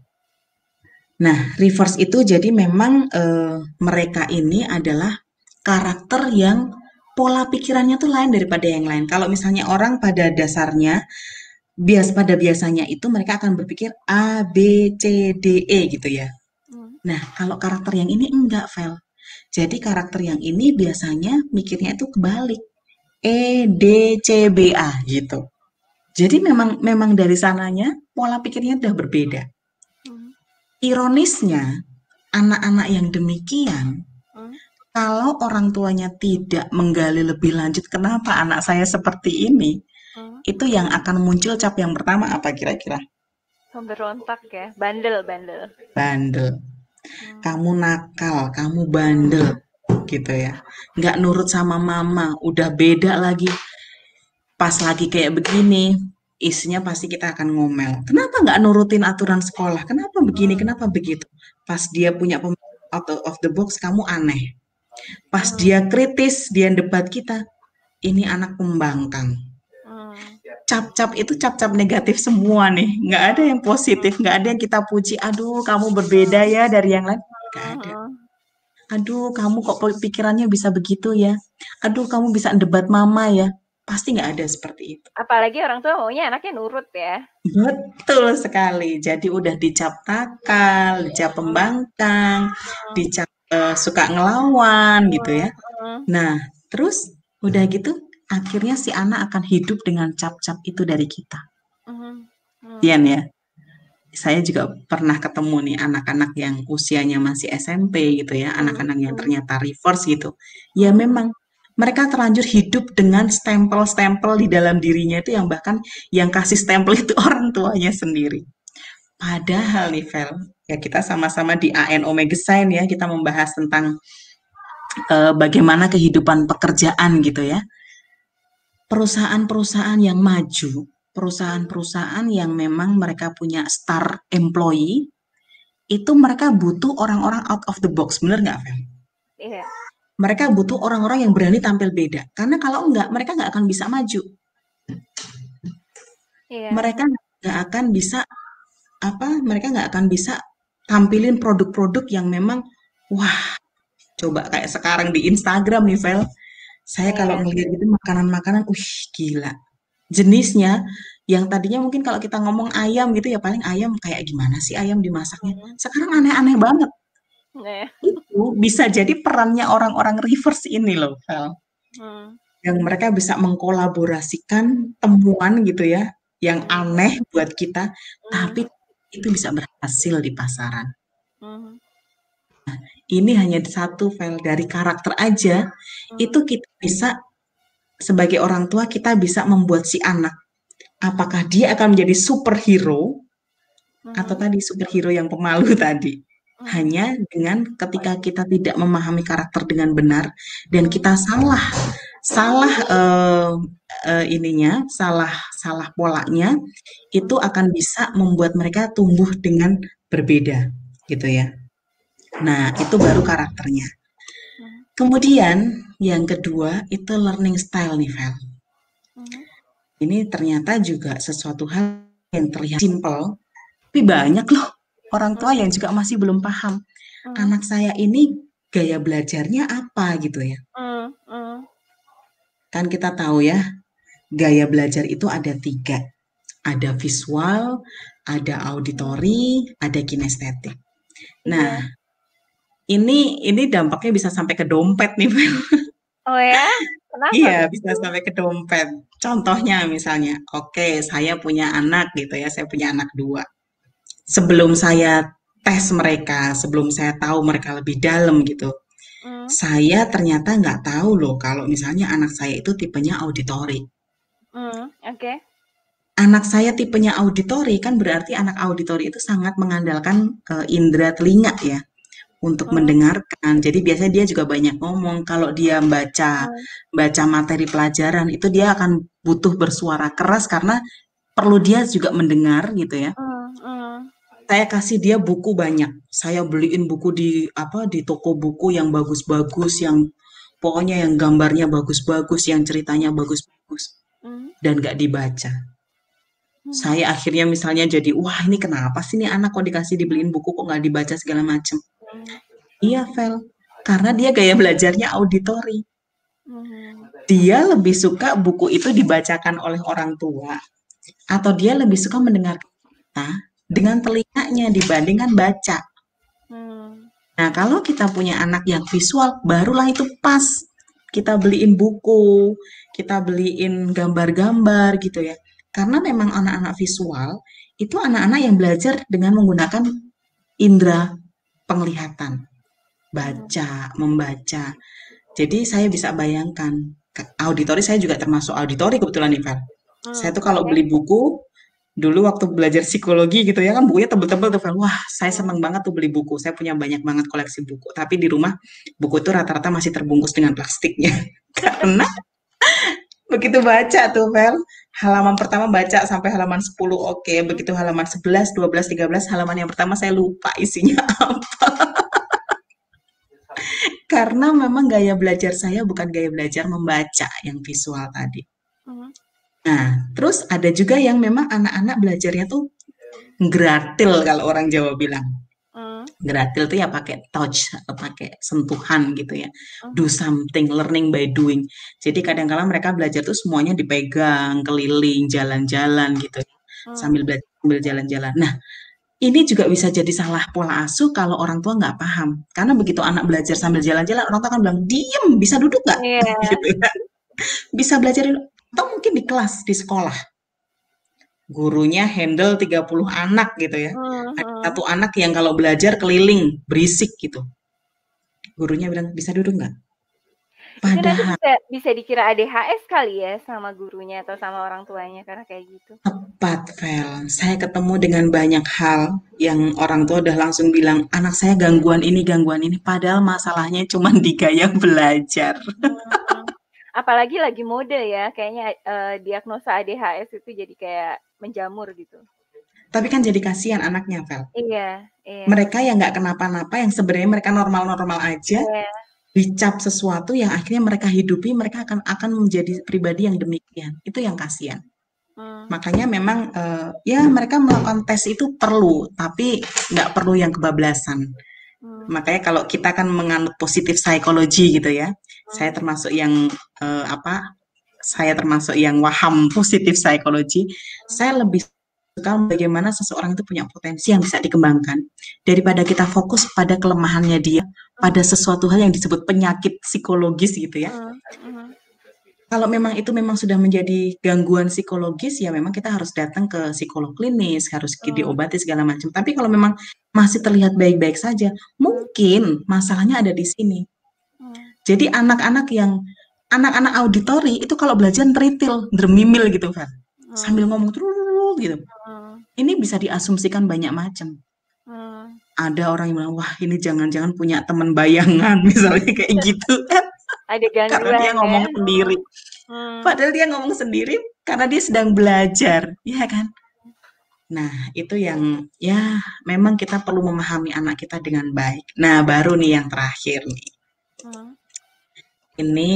C: Nah, reverse itu jadi memang mereka ini adalah karakter yang pola pikirannya tuh lain daripada yang lain. Kalau misalnya orang pada dasarnya, biasanya itu mereka akan berpikir A, B, C, D, E gitu ya. Nah, kalau karakter yang ini enggak, Vel. Jadi karakter yang ini biasanya mikirnya itu kebalik. E, D, C, B, A gitu. Jadi memang dari sananya pola pikirnya udah berbeda. Ironisnya, anak-anak yang demikian
B: Hmm.
C: Kalau orang tuanya tidak menggali lebih lanjut kenapa anak saya seperti ini,
B: Hmm.
C: itu yang akan muncul cap yang pertama apa kira-kira?
B: Pemberontak ya, bandel.
C: Bandel.
B: Hmm.
C: Kamu nakal, kamu
B: Hmm.
C: bandel, gitu ya. Nggak nurut sama mama, udah beda lagi. Pas lagi kayak begini, isinya pasti kita akan ngomel. Kenapa nggak nurutin aturan sekolah? Kenapa begini? Kenapa begitu? Pas dia punya out of the box, kamu aneh. Pas
B: Hmm.
C: dia kritis, dia debat kita, ini anak pembangkang.
B: Hmm.
C: Cap-cap itu cap-cap negatif semua nih. Nggak ada yang positif, nggak ada yang kita puji. Aduh, kamu berbeda ya dari yang lain. Nggak ada.
B: Hmm.
C: Aduh, kamu kok pikirannya bisa begitu ya? Aduh, kamu bisa debat mama ya? Pasti nggak ada seperti itu.
B: Apalagi orang tua maunya anaknya nurut ya.
C: Betul sekali. Jadi udah dicap nakal, dicap pembangkang, dicap suka ngelawan gitu ya.
B: Hmm.
C: Nah, terus udah gitu, akhirnya si anak akan hidup dengan cap-cap itu dari kita.
B: Hmm. Hmm.
C: Ian ya, saya juga pernah ketemu nih anak-anak yang usianya masih SMP gitu ya,
B: Hmm.
C: anak-anak yang
B: Hmm.
C: ternyata reverse gitu. Ya
B: Hmm.
C: memang mereka terlanjur hidup dengan stempel-stempel di dalam dirinya itu yang bahkan yang kasih stempel itu orang tuanya sendiri. Padahal nih Vel, ya kita sama-sama di AN Omega Sign ya, kita membahas tentang bagaimana kehidupan pekerjaan gitu ya. Perusahaan-perusahaan yang maju, perusahaan-perusahaan yang memang mereka punya star employee, itu mereka butuh orang-orang out of the box, bener nggak, Fel?
B: Iya.
C: Mereka butuh orang-orang yang berani tampil beda. Karena kalau enggak, mereka nggak akan bisa maju.
B: Iya.
C: Mereka nggak akan bisa apa? Mereka nggak akan bisa tampilin produk-produk yang memang wah, coba kayak sekarang di Instagram nih, Vel. Saya kalau
B: Iya.
C: ngelihat itu makanan-makanan, gila. Jenisnya yang tadinya mungkin kalau kita ngomong ayam gitu ya paling ayam kayak gimana sih ayam dimasaknya.
B: Hmm.
C: Sekarang aneh-aneh banget.
B: Iya.
C: Itu bisa jadi perannya orang-orang reverse ini loh, Vel.
B: Hmm.
C: Yang mereka bisa mengkolaborasikan temuan gitu ya, yang
B: Hmm.
C: aneh buat kita,
B: Hmm.
C: tapi itu bisa berhasil di pasaran.
B: Hmm.
C: Ini hanya satu file dari karakter aja,
B: Hmm.
C: itu kita bisa sebagai orang tua kita bisa membuat si anak, apakah dia akan menjadi superhero atau
B: Hmm.
C: tadi superhero yang pemalu tadi.
B: Hmm.
C: Hanya dengan ketika kita tidak memahami karakter dengan benar dan
B: Hmm.
C: kita salah salah ininya, salah salah polanya, itu
B: Hmm.
C: akan bisa membuat mereka tumbuh dengan berbeda, gitu ya. Nah, itu baru karakternya.
B: Hmm.
C: Kemudian yang kedua itu learning style nih, Vel.
B: Hmm.
C: Ini ternyata juga sesuatu hal yang terlihat simpel, tapi banyak loh orang tua yang juga masih belum paham.
B: Hmm.
C: Anak saya ini gaya belajarnya apa gitu ya.
B: Hmm. Hmm.
C: Kan kita tahu ya, gaya belajar itu ada tiga. Ada visual, ada
B: Hmm.
C: auditory, ada kinestetik. Nah,
B: Iya.
C: ini dampaknya bisa sampai ke dompet nih, Fel.
B: Oh ya? Kenapa
C: Iya, bisa
B: begitu?
C: sampai ke dompet. Contohnya misalnya, oke, saya punya anak gitu ya, saya punya anak dua. Sebelum saya tes mereka, sebelum saya tahu mereka lebih dalam gitu,
B: Hmm.
C: saya ternyata nggak tahu loh kalau misalnya anak saya itu tipenya auditory.
B: Hmm. Oke.
C: Anak saya tipenya auditory kan berarti anak auditori itu sangat mengandalkan indera telinga ya untuk
B: Hmm.
C: mendengarkan. Jadi biasanya dia juga banyak ngomong. Kalau dia baca
B: Hmm.
C: baca materi pelajaran itu dia akan butuh bersuara keras karena perlu dia juga mendengar gitu ya.
B: Hmm. Hmm.
C: Saya kasih dia buku banyak. Saya beliin buku di toko buku yang bagus-bagus, yang pokoknya yang gambarnya bagus-bagus, yang ceritanya bagus-bagus
B: Hmm.
C: dan nggak dibaca.
B: Hmm.
C: Saya akhirnya misalnya jadi, wah ini kenapa sih nih anak kok dikasih dibeliin buku kok nggak dibaca segala macem.
B: Hmm.
C: Iya, Vel. Karena dia gaya belajarnya auditori.
B: Hmm.
C: Dia lebih suka buku itu dibacakan oleh orang tua. Atau dia lebih suka mendengarkan kita dengan telinganya dibandingkan baca.
B: Hmm.
C: Nah, kalau kita punya anak yang visual, barulah itu pas. Kita beliin buku, kita beliin gambar-gambar gitu ya. Karena memang anak-anak visual itu anak-anak yang belajar dengan menggunakan indera penglihatan.
B: Mhm.
C: membaca. Jadi saya bisa bayangkan, auditori saya juga termasuk auditori kebetulan nih, Fer. Saya tuh kalau
B: Oke.
C: beli buku, dulu waktu belajar psikologi gitu ya kan bukunya tebel-tebel tuh, Fer. Wah, saya
B: Mhm.
C: seneng banget tuh beli buku. Saya punya banyak banget koleksi buku. Tapi di rumah buku itu rata-rata masih terbungkus dengan plastiknya. Karena begitu baca tuh, Fer, halaman pertama baca sampai halaman 10 oke.
B: Mhm.
C: Begitu halaman 11, 12, 13, halaman yang pertama saya lupa isinya. Karena memang gaya belajar saya bukan gaya belajar membaca yang visual tadi.
B: Mhm.
C: Nah, terus ada juga yang memang anak-anak belajarnya tuh gratil kalau orang Jawa bilang.
B: Mhm.
C: Gratil tuh ya pakai touch atau pakai sentuhan gitu ya. Do
B: Mhm.
C: something, learning by doing. Jadi
B: Mhm.
C: kadang-kala mereka belajar tuh semuanya dipegang, keliling, jalan-jalan gitu ya. Sambil
B: Mhm.
C: belajar, sambil jalan-jalan. Nah, ini juga bisa jadi salah pola asuh kalau orang tua nggak paham. Karena begitu anak belajar sambil jalan-jalan, orang tua akan bilang, diem, bisa duduk nggak?
B: Iya.
C: Gitu ya. Bisa belajar, atau mungkin di kelas, di sekolah. Gurunya handle 30 anak gitu ya. Ada
B: Mhm.
C: satu anak yang kalau belajar keliling, berisik gitu. Gurunya bilang, bisa duduk nggak?
B: Itu nanti
C: Padahal
B: bisa bisa dikira ADHS kali ya sama gurunya atau sama orang tuanya karena kayak gitu?
C: tepat, Vel. Saya ketemu dengan banyak hal yang orang tua udah langsung bilang, anak saya gangguan ini, gangguan ini. Padahal masalahnya cuma di gaya belajar.
B: Mhm. Apalagi lagi mode ya, kayaknya, diagnosa ADHS itu jadi kayak menjamur gitu.
C: Tapi kan jadi kasihan anaknya, Vel.
B: Iya, iya,
C: Mereka yang nggak kenapa-napa, yang sebenarnya mereka normal-normal aja,
B: iya.
C: dicap sesuatu yang akhirnya mereka hidupi, mereka akan menjadi pribadi yang demikian. Itu yang kasihan.
B: Mmm.
C: Makanya memang ya mereka melakukan tes itu perlu, tapi nggak perlu yang kebablasan.
B: Mmm.
C: Makanya kalau kita kan menganut positif psikologi gitu ya, saya
B: Mmm.
C: termasuk yang apa? Saya termasuk yang waham positif psikologi.
B: Mmm.
C: Saya lebih suka bagaimana seseorang itu punya potensi yang bisa dikembangkan daripada kita fokus pada kelemahannya dia, pada
B: Mhm.
C: sesuatu hal yang disebut penyakit psikologis gitu ya.
B: Mhm. Mhm.
C: Kalau memang itu memang sudah menjadi gangguan psikologis, ya memang kita harus datang ke psikolog klinis, harus
B: Mmm.
C: diobati segala macam. Tapi kalau memang masih terlihat baik-baik saja,
B: Mmm.
C: mungkin masalahnya ada di sini.
B: Mmm.
C: Jadi anak-anak auditori itu kalau belajar teritil, dermimil gitu kan. Sambil
B: Mmm.
C: ngomong terus gitu.
B: Mhm.
C: Ini bisa diasumsikan banyak macam.
B: Mmm.
C: Ada orang yang bilang, wah ini jangan-jangan punya teman bayangan, misalnya kayak gitu kan.
B: Ada
C: Karena dia
B: gangguan ya?
C: ngomong sendiri.
B: Mmm.
C: Padahal dia ngomong sendiri karena dia sedang belajar, ya kan? Nah, itu yang ya memang kita perlu memahami anak kita dengan baik. Nah, baru nih yang terakhir nih.
B: Mhm.
C: Ini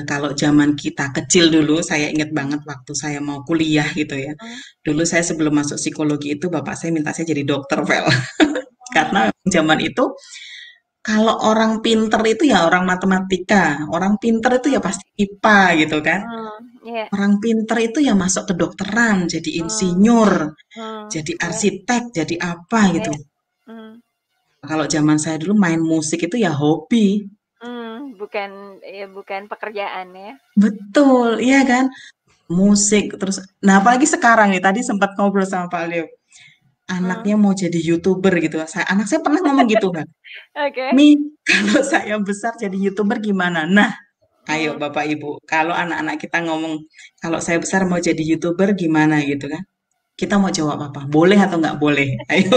C: kalau zaman kita kecil dulu, saya ingat
B: Mhm.
C: banget waktu saya mau kuliah gitu ya.
B: Mhm.
C: Dulu saya sebelum masuk psikologi itu bapak saya minta saya jadi dokter, Vel. Karena
B: Mmm.
C: zaman itu kalau orang pinter itu ya orang matematika, orang pinter itu ya
B: Mhm.
C: pasti IPA gitu kan.
B: Mhm. Iya.
C: Orang pinter itu ya masuk kedokteran, jadi
B: Mmm.
C: insinyur,
B: Mmm.
C: jadi
B: Iya,
C: arsitek, jadi apa gitu.
B: iya. Mmm.
C: Kalau zaman saya dulu main musik itu ya hobi.
B: Bukan ya bukan pekerjaan ya?
C: Betul, iya kan? Musik terus. Nah, apalagi sekarang nih, tadi sempat ngobrol sama Pak Leo.
B: Mmm.
C: Anaknya mau jadi YouTuber gitu. Anak saya pernah ngomong gitu kan.
B: Oke.
C: Mi, kalau saya besar jadi YouTuber gimana? Nah, ayo
B: Mmm.
C: Bapak Ibu, kalau anak-anak kita ngomong, kalau saya besar mau jadi YouTuber gimana gitu kan? Kita mau jawab apa? Boleh atau nggak boleh? Ayo.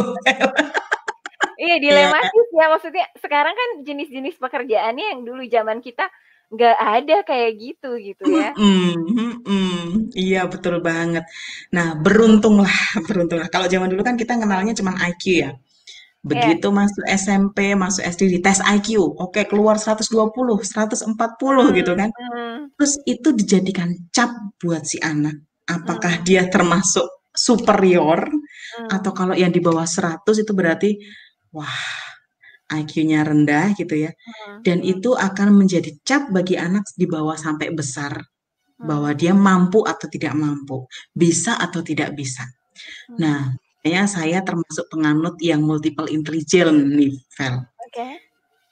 B: Iya
C: Iya.
B: dilematis ya, maksudnya sekarang kan jenis-jenis pekerjaannya yang dulu zaman kita nggak ada kayak gitu, gitu ya.
C: Mhm, mhm. Iya, betul banget. Nah, beruntunglah, beruntunglah. Kalau zaman dulu kan kita kenalnya cuman IQ ya.
B: Iya,
C: Begitu masuk SMP, masuk SD di tes IQ, oke keluar 120, 140 gitu
B: mmm,
C: kan.
B: mhm,
C: Terus itu dijadikan cap buat si anak. Apakah
B: mhm,
C: dia termasuk superior
B: mmm,
C: atau kalau yang di bawah 100 itu berarti wah IQ-nya rendah gitu ya.
B: mhm,
C: Dan
B: mhm,
C: itu akan menjadi cap bagi anak di bawah sampai besar bahwa
B: mhm,
C: dia mampu atau tidak mampu, bisa atau tidak bisa.
B: mhm.
C: Nah, kayaknya saya termasuk penganut yang multiple intelligence nih, Vel.
B: Oke,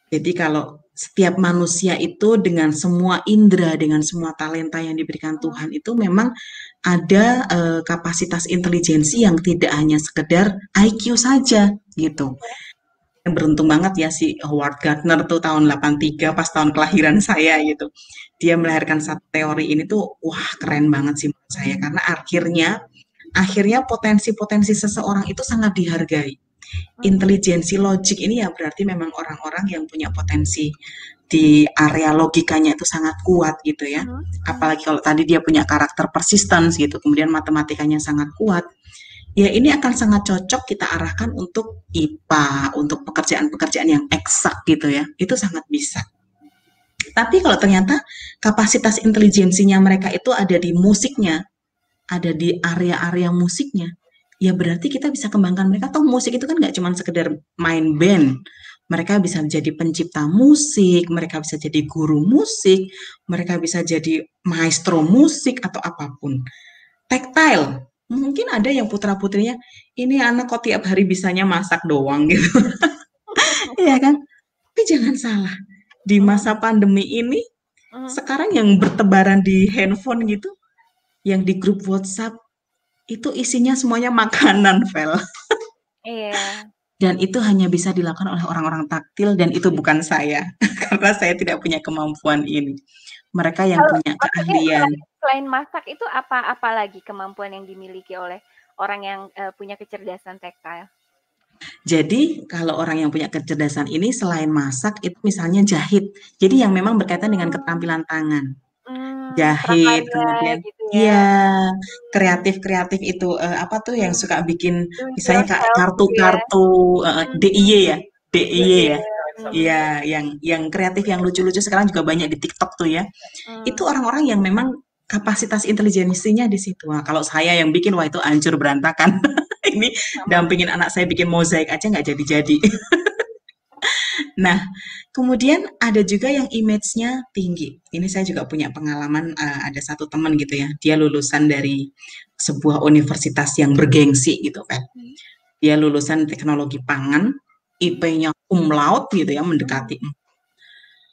C: Jadi kalau setiap manusia itu dengan semua indera, dengan semua talenta yang diberikan
B: mhm,
C: Tuhan itu memang ada kapasitas intelijensi yang tidak hanya sekedar IQ saja gitu.
B: oke,
C: beruntung banget ya si Howard Gardner tuh tahun 83 pas tahun kelahiran saya gitu. Dia melahirkan satu teori ini tuh wah keren banget sih menurut saya karena akhirnya potensi-potensi seseorang itu sangat dihargai.
B: Mhm,
C: Intelijensi logik ini ya berarti memang orang-orang yang punya potensi di area logikanya itu sangat kuat gitu ya.
B: mhm, mhm,
C: Apalagi kalau tadi dia punya karakter persistence gitu, kemudian matematikanya sangat kuat, ya ini akan sangat cocok kita arahkan untuk IPA, untuk pekerjaan-pekerjaan yang eksak gitu ya. Itu sangat bisa. Tapi kalau ternyata kapasitas intelijensinya mereka itu ada di musiknya, ada di area-area musiknya, ya berarti kita bisa kembangkan mereka. Toh musik itu kan nggak cuma sekedar main band. Mereka bisa jadi pencipta musik, mereka bisa jadi guru musik, mereka bisa jadi maestro musik atau apapun. Tactile, mungkin ada yang putra-putrinya, ini anak kok tiap hari bisanya masak doang gitu. Iya kan? Tapi jangan salah, di
B: mhm,
C: masa pandemi ini,
B: mhm.
C: sekarang yang bertebaran di handphone gitu, yang di grup WhatsApp, itu isinya semuanya makanan, Vel.
B: Iya.
C: Dan itu hanya bisa dilakukan oleh orang-orang taktil dan itu bukan saya. Karena saya tidak punya kemampuan ini. Mereka yang
B: Kalau
C: punya
B: maksudnya
C: keahlian.
B: selain masak itu apa lagi kemampuan yang dimiliki oleh orang yang, punya kecerdasan taktil?
C: Jadi kalau orang yang punya kecerdasan ini selain masak itu misalnya jahit. Jadi yang memang berkaitan dengan
B: Mmm,
C: keterampilan tangan. Jahit,
B: prakarya
C: kemudian
B: gitu ya?
C: iya,
B: Mmm,
C: kreatif-kreatif itu, apa tuh yang
B: mmm,
C: suka bikin
B: do it
C: misalnya kayak
B: yourself gitu ya?
C: kartu-kartu, DIY
B: Mmm,
C: ya? DIY
B: iya,
C: ya?
B: mhm,
C: Iya, yang kreatif, yang lucu-lucu sekarang juga banyak di TikTok tuh ya. Itu
B: mmm,
C: orang-orang yang memang kapasitas intelijensinya di situ. Nah, kalau saya yang bikin, wah itu hancur berantakan. Ini
B: sama.
C: dampingin anak saya bikin mozaik aja nggak jadi-jadi. Nah, kemudian ada juga yang image-nya tinggi. Ini saya juga punya pengalaman, ada satu teman gitu ya, dia lulusan dari sebuah universitas yang bergengsi gitu kan.
B: Mhm,
C: Dia lulusan teknologi pangan,
B: mhm,
C: IP-nya cum laude gitu ya,
B: mhm,
C: mendekati.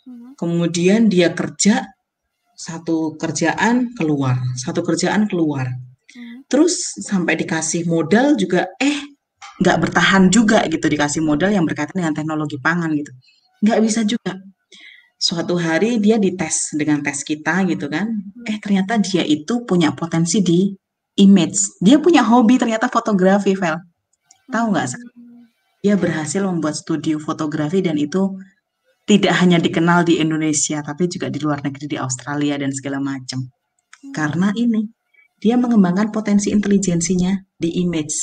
B: mhm,
C: Kemudian dia kerja, satu kerjaan keluar.
B: mhm,
C: Terus sampai dikasih modal juga, nggak bertahan juga gitu dikasih modal
B: mhm,
C: yang berkaitan dengan teknologi pangan gitu. Nggak bisa juga. Suatu hari dia dites dengan tes kita gitu kan.
B: mhm,
C: Ternyata dia itu punya potensi di image. Dia punya hobi ternyata fotografi, Vel. Tahu nggak?
B: mmm,
C: Dia berhasil membuat studio fotografi dan itu tidak hanya dikenal di Indonesia, tapi juga di luar negeri, di Australia dan segala macam. Karena
B: mmm,
C: ini, dia mengembangkan potensi intelijensinya di image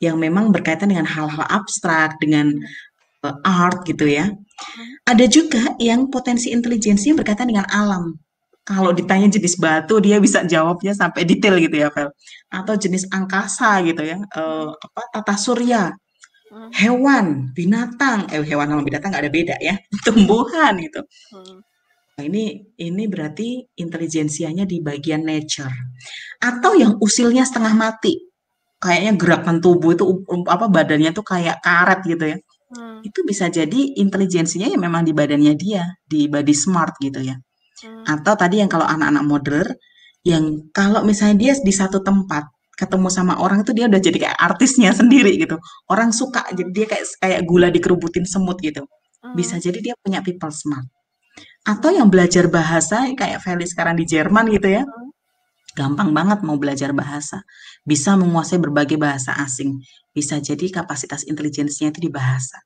C: yang memang berkaitan dengan hal-hal abstrak, dengan
B: mhm,
C: art gitu ya.
B: mhm,
C: Ada juga yang potensi intelijensinya berkaitan dengan alam. Kalau ditanya jenis batu, dia bisa jawabnya sampai detail gitu ya, Vel. Atau
B: mhm,
C: jenis angkasa gitu ya,
B: mhm,
C: apa tata surya,
B: mhm,
C: hewan, binatang, hewan sama binatang nggak ada beda ya,
B: mhm,
C: tumbuhan gitu.
B: mhm,
C: Nah, ini berarti intelijensianya di bagian nature. Atau yang usilnya setengah mati, kayaknya gerakan tubuh itu apa badannya tuh kayak karet gitu ya.
B: mmm,
C: Itu bisa jadi intelijensinya ya memang di badannya dia, di body smart gitu ya.
B: mmm,
C: Atau tadi yang kalau anak-anak modern, yang kalau misalnya dia di satu tempat ketemu sama orang itu dia udah jadi kayak artisnya sendiri gitu. Orang suka, jadi
B: mmm,
C: dia kayak kayak gula dikerubutin semut gitu. Bisa
B: mmm,
C: jadi dia punya people smart. Atau yang belajar bahasa kayak Feli sekarang di Jerman gitu ya.
B: mhm,
C: Gampang banget mau belajar bahasa. Bisa menguasai berbagai bahasa asing. Bisa jadi kapasitas intelijensinya itu di bahasa.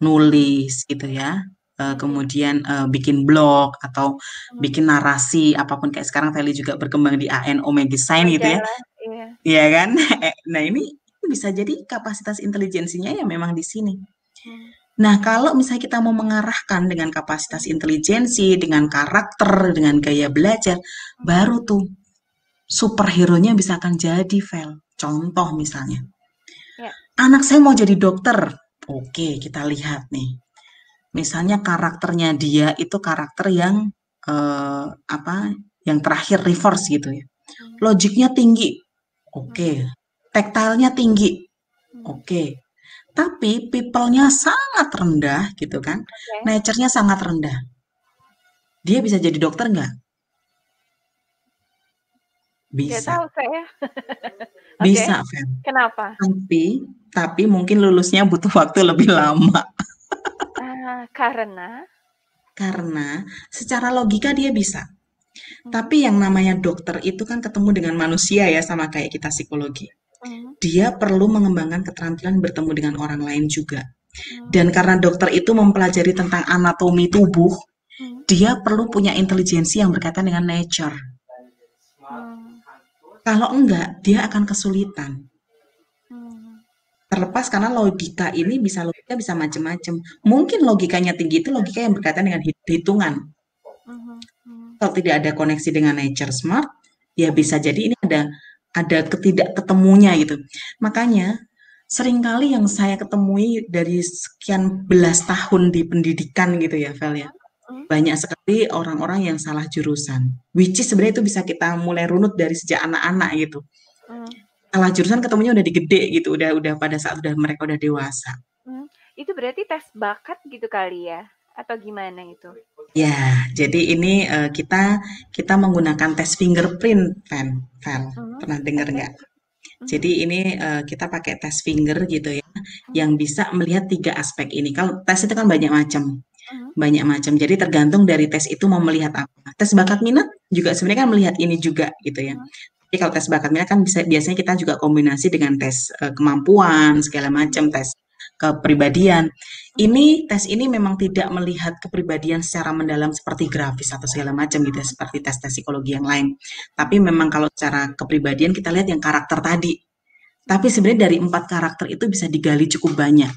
B: mmm,
C: Nulis gitu ya.
B: iya,
C: Kemudian bikin blog atau
B: mhm,
C: bikin narasi apapun kayak sekarang Feli juga berkembang di ANO Design gitu ya.
B: majalah, iya,
C: Iya kan? Nah, ini
B: mhm,
C: bisa jadi kapasitas intelijensinya ya memang di sini.
B: mhm,
C: Nah, kalau misalnya kita mau mengarahkan dengan kapasitas
B: mhm,
C: intelijensi, dengan karakter, dengan gaya belajar,
B: mhm,
C: baru tuh superhero-nya bisa akan jadi, Vel. Contoh misalnya,
B: iya,
C: anak saya mau jadi dokter. Oke, kita lihat nih. Misalnya karakternya dia itu karakter yang apa? Yang terakhir reverse gitu ya.
B: mhm,
C: Logiknya tinggi.
B: mhm,
C: Oke. Tactile-nya tinggi.
B: mhm,
C: Oke. Tapi people-nya sangat rendah gitu kan.
B: oke,
C: Nature-nya sangat rendah. Dia bisa jadi dokter nggak?
B: nggak
C: Bisa.
B: tahu saya. Oke,
C: Bisa, Fer.
B: kenapa?
C: Tapi, tapi mungkin lulusnya butuh waktu lebih lama.
B: Karena?
C: Karena secara logika dia bisa.
B: Mhm,
C: Tapi yang namanya dokter itu kan ketemu dengan manusia ya, sama kayak kita psikologi.
B: mhm,
C: Dia perlu mengembangkan keterampilan bertemu dengan orang lain juga.
B: mhm,
C: Dan karena dokter itu mempelajari tentang anatomi tubuh,
B: mhm,
C: dia perlu punya intelijensi yang berkaitan dengan nature.
B: mmm,
C: Kalau enggak, dia akan kesulitan.
B: mhm,
C: Terlepas karena logika bisa macam-macam. Mungkin logikanya tinggi itu logika yang berkaitan dengan hitungan.
B: mhm, mhm,
C: Kalau tidak ada koneksi dengan nature smart, ya bisa jadi ini ada ketidakketemunya gitu. Makanya seringkali yang saya ketemui dari sekian belas tahun di pendidikan gitu ya, Vel ya.
B: mhm,
C: Banyak sekali orang-orang yang salah jurusan. Which is sebenarnya itu bisa kita mulai runut dari sejak anak-anak gitu.
B: mhm,
C: Salah jurusan ketemunya udah di gede gitu, udah pada saat mereka udah dewasa.
B: mhm. Itu berarti tes bakat gitu kali ya? Atau gimana itu?
C: Ya, jadi ini kita kita menggunakan tes fingerprint, Vel.
B: Mhm,
C: Pernah dengar
B: oke,
C: nggak?
B: mhm,
C: Jadi ini kita pakai tes finger gitu ya,
B: mhm,
C: yang bisa melihat tiga aspek ini. Kalau tes itu kan banyak macam,
B: mhm,
C: banyak macam. Jadi tergantung dari tes itu mau melihat apa. Tes bakat minat juga sebenarnya kan melihat ini juga gitu ya.
B: mhm,
C: Jadi kalau tes bakat minat kan biasanya kita juga kombinasi dengan tes kemampuan segala
B: mhm,
C: macam, tes kepribadian.
B: mhm,
C: Tes ini memang tidak melihat kepribadian secara mendalam seperti grafis atau segala macam gitu ya, seperti tes-tes psikologi yang lain. Tapi
B: mhm,
C: memang kalau secara kepribadian kita lihat yang karakter tadi. Tapi
B: mhm,
C: sebenarnya dari empat karakter itu bisa digali cukup banyak.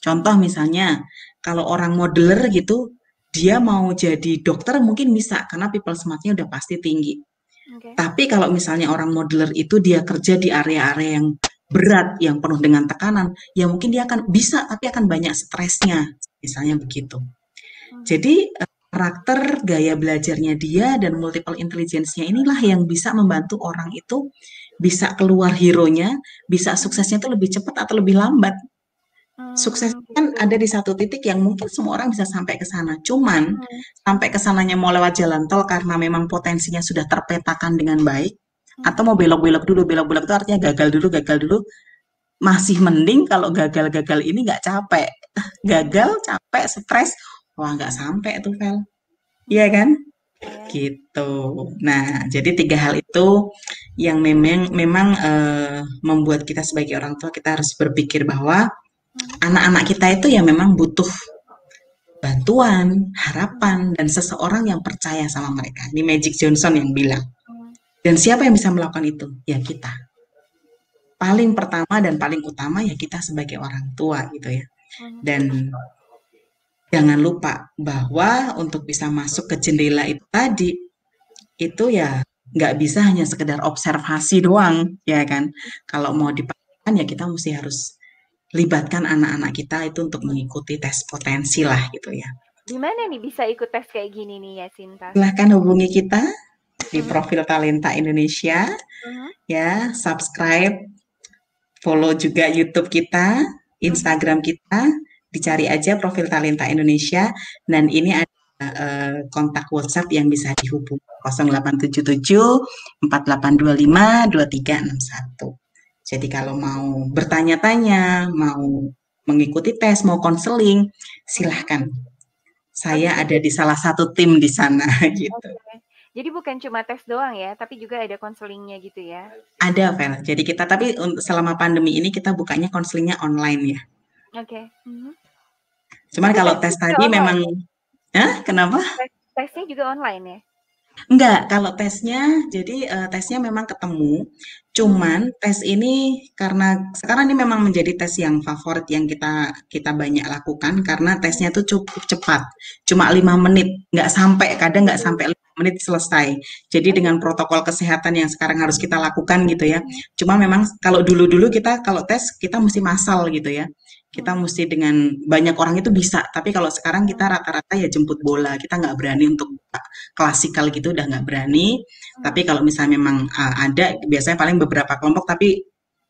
C: Contoh
B: mhm,
C: misalnya, kalau orang modeler gitu, dia mau jadi dokter mungkin bisa karena people smartnya udah pasti tinggi.
B: oke,
C: Tapi kalau misalnya orang modeler itu dia kerja di area-area yang berat, yang penuh dengan tekanan, ya mungkin dia akan bisa, tapi akan banyak stresnya, misalnya begitu.
B: mhm,
C: Jadi karakter, gaya belajarnya dia, dan multiple intelligence-nya inilah yang bisa membantu orang itu bisa keluar hero-nya, bisa
B: mhm,
C: suksesnya itu lebih cepat atau lebih lambat. Sukses kan
B: gitu,
C: ada di satu titik yang mungkin semua orang bisa sampai ke sana. Cuman
B: mhm,
C: sampai
B: mhm,
C: ke sananya mau lewat jalan tol karena memang potensinya sudah terpetakan dengan baik, atau
B: mhm,
C: mau belok-belok dulu, belok-belok itu artinya gagal dulu, masih mending kalau gagal-gagal ini nggak capek.
B: mhm,
C: Gagal, capek, stres, wah nggak sampai tuh, Vel. Iya
B: mhm,
C: kan?
B: iya,
C: Gitu. Nah, jadi tiga hal itu yang memang membuat kita sebagai orang tua kita harus berpikir bahwa
B: mhm,
C: anak-anak kita itu ya memang butuh bantuan,
B: mhm,
C: harapan, dan seseorang yang percaya sama mereka. Ini Magic Johnson yang bilang.
B: mhm,
C: Dan siapa yang bisa melakukan itu? Ya kita. Paling pertama dan paling utama ya kita sebagai orang tua gitu ya.
B: mhm,
C: Dan jangan lupa bahwa untuk bisa masuk ke jendela itu tadi, itu ya nggak bisa hanya sekedar observasi doang, ya kan? Kalau mau
B: mhm.
C: dipastikan ya kita mesti harus libatkan anak-anak kita itu untuk mengikuti tes potensi lah gitu ya.
B: Di mana nih bisa ikut tes kayak gini nih ya, Sinta?
C: Silahkan hubungi kita di
B: Mhm,
C: profil Talenta Indonesia
B: mhm,
C: ya, subscribe, follow juga YouTube kita,
B: mhm,
C: Instagram kita, dicari
B: mhm.
C: aja profil Talenta Indonesia dan ini ada kontak WhatsApp yang bisa dihubungi 0877 4825 2361. Jadi kalau mau bertanya-tanya, mau mengikuti tes, mau konseling,
B: Mhm.
C: silahkan.
B: Oh
C: Saya
B: gitu.
C: ada di salah satu tim di sana gitu.
B: Oke. Jadi bukan cuma tes doang ya, tapi juga ada konselingnya gitu ya?
C: Ada, Vel. Jadi kita tapi selama pandemi ini kita bukanya konselingnya online ya.
B: Oke. Mhm.
C: Cuman
B: Itu
C: kalau
B: tesnya
C: tes
B: juga
C: tadi memang,
B: online ya?
C: Hah? Kenapa?
B: Tesnya juga online ya?
C: Enggak, kalau tesnya, jadi tesnya memang ketemu.
B: Mhm,
C: Cuman tes ini karena sekarang ini memang menjadi tes yang favorit yang kita kita banyak lakukan karena tesnya
B: mhm,
C: tuh cukup cepat, cuma 5 menit, nggak sampai, kadang nggak sampai 5 menit selesai. Jadi
B: oh
C: dengan
B: gitu?
C: protokol kesehatan yang sekarang harus kita lakukan gitu ya.
B: Mhm,
C: Cuma memang kalau dulu-dulu kita kalau tes kita mesti massal gitu ya. Kita
B: mhm,
C: mesti dengan banyak orang itu bisa, tapi kalau sekarang kita
B: mhm,
C: rata-rata ya jemput bola, kita nggak berani untuk klasikal gitu udah nggak berani. Tapi
B: mhm,
C: kalau misalnya memang ada, biasanya paling beberapa kelompok tapi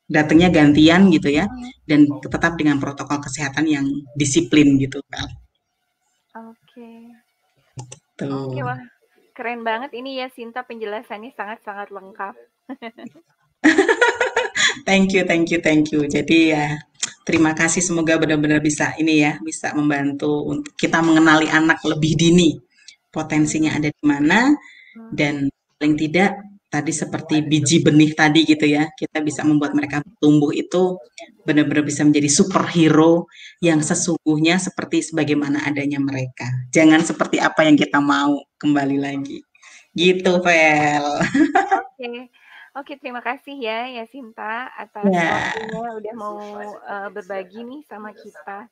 C: datangnya gantian gitu ya.
B: mhm.
C: Dan tetap dengan protokol kesehatan yang disiplin gitu, Kak.
B: Oke. Oke,
C: Tuh.
B: wah keren banget ini ya Sinta penjelasannya sangat-sangat lengkap.
C: Thank you, thank you, thank you. Jadi ya Terima kasih, semoga benar-benar bisa ini ya, bisa membantu untuk kita mengenali anak lebih dini. Potensinya
B: Mhm,
C: ada di mana
B: mhm,
C: dan paling tidak tadi seperti biji benih tadi gitu ya, kita bisa membuat mereka tumbuh itu benar-benar bisa menjadi superhero yang
B: mhm.
C: sesungguhnya seperti sebagaimana adanya mereka. Jangan seperti apa yang kita mau, kembali lagi. Gitu, Vel.
B: Oke. Oke, terima kasih ya Yasinta atas
C: Ya,
B: waktunya udah mau, berbagi nih sama kita,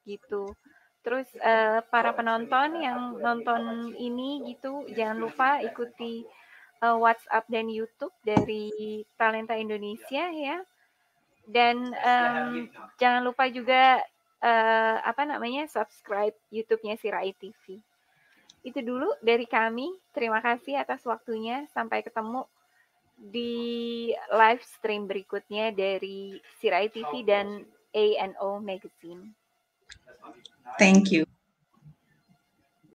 B: gitu. Terus, para penonton yang nonton ini gitu, jangan lupa ikuti, WhatsApp dan YouTube dari Talenta Indonesia ya. Dan, jangan lupa juga, apa namanya, subscribe YouTube-nya Sirai TV. Itu dulu dari kami, terima kasih atas waktunya, sampai ketemu di live stream berikutnya dari Sirai TV dan A&O Magazine.
C: thank you.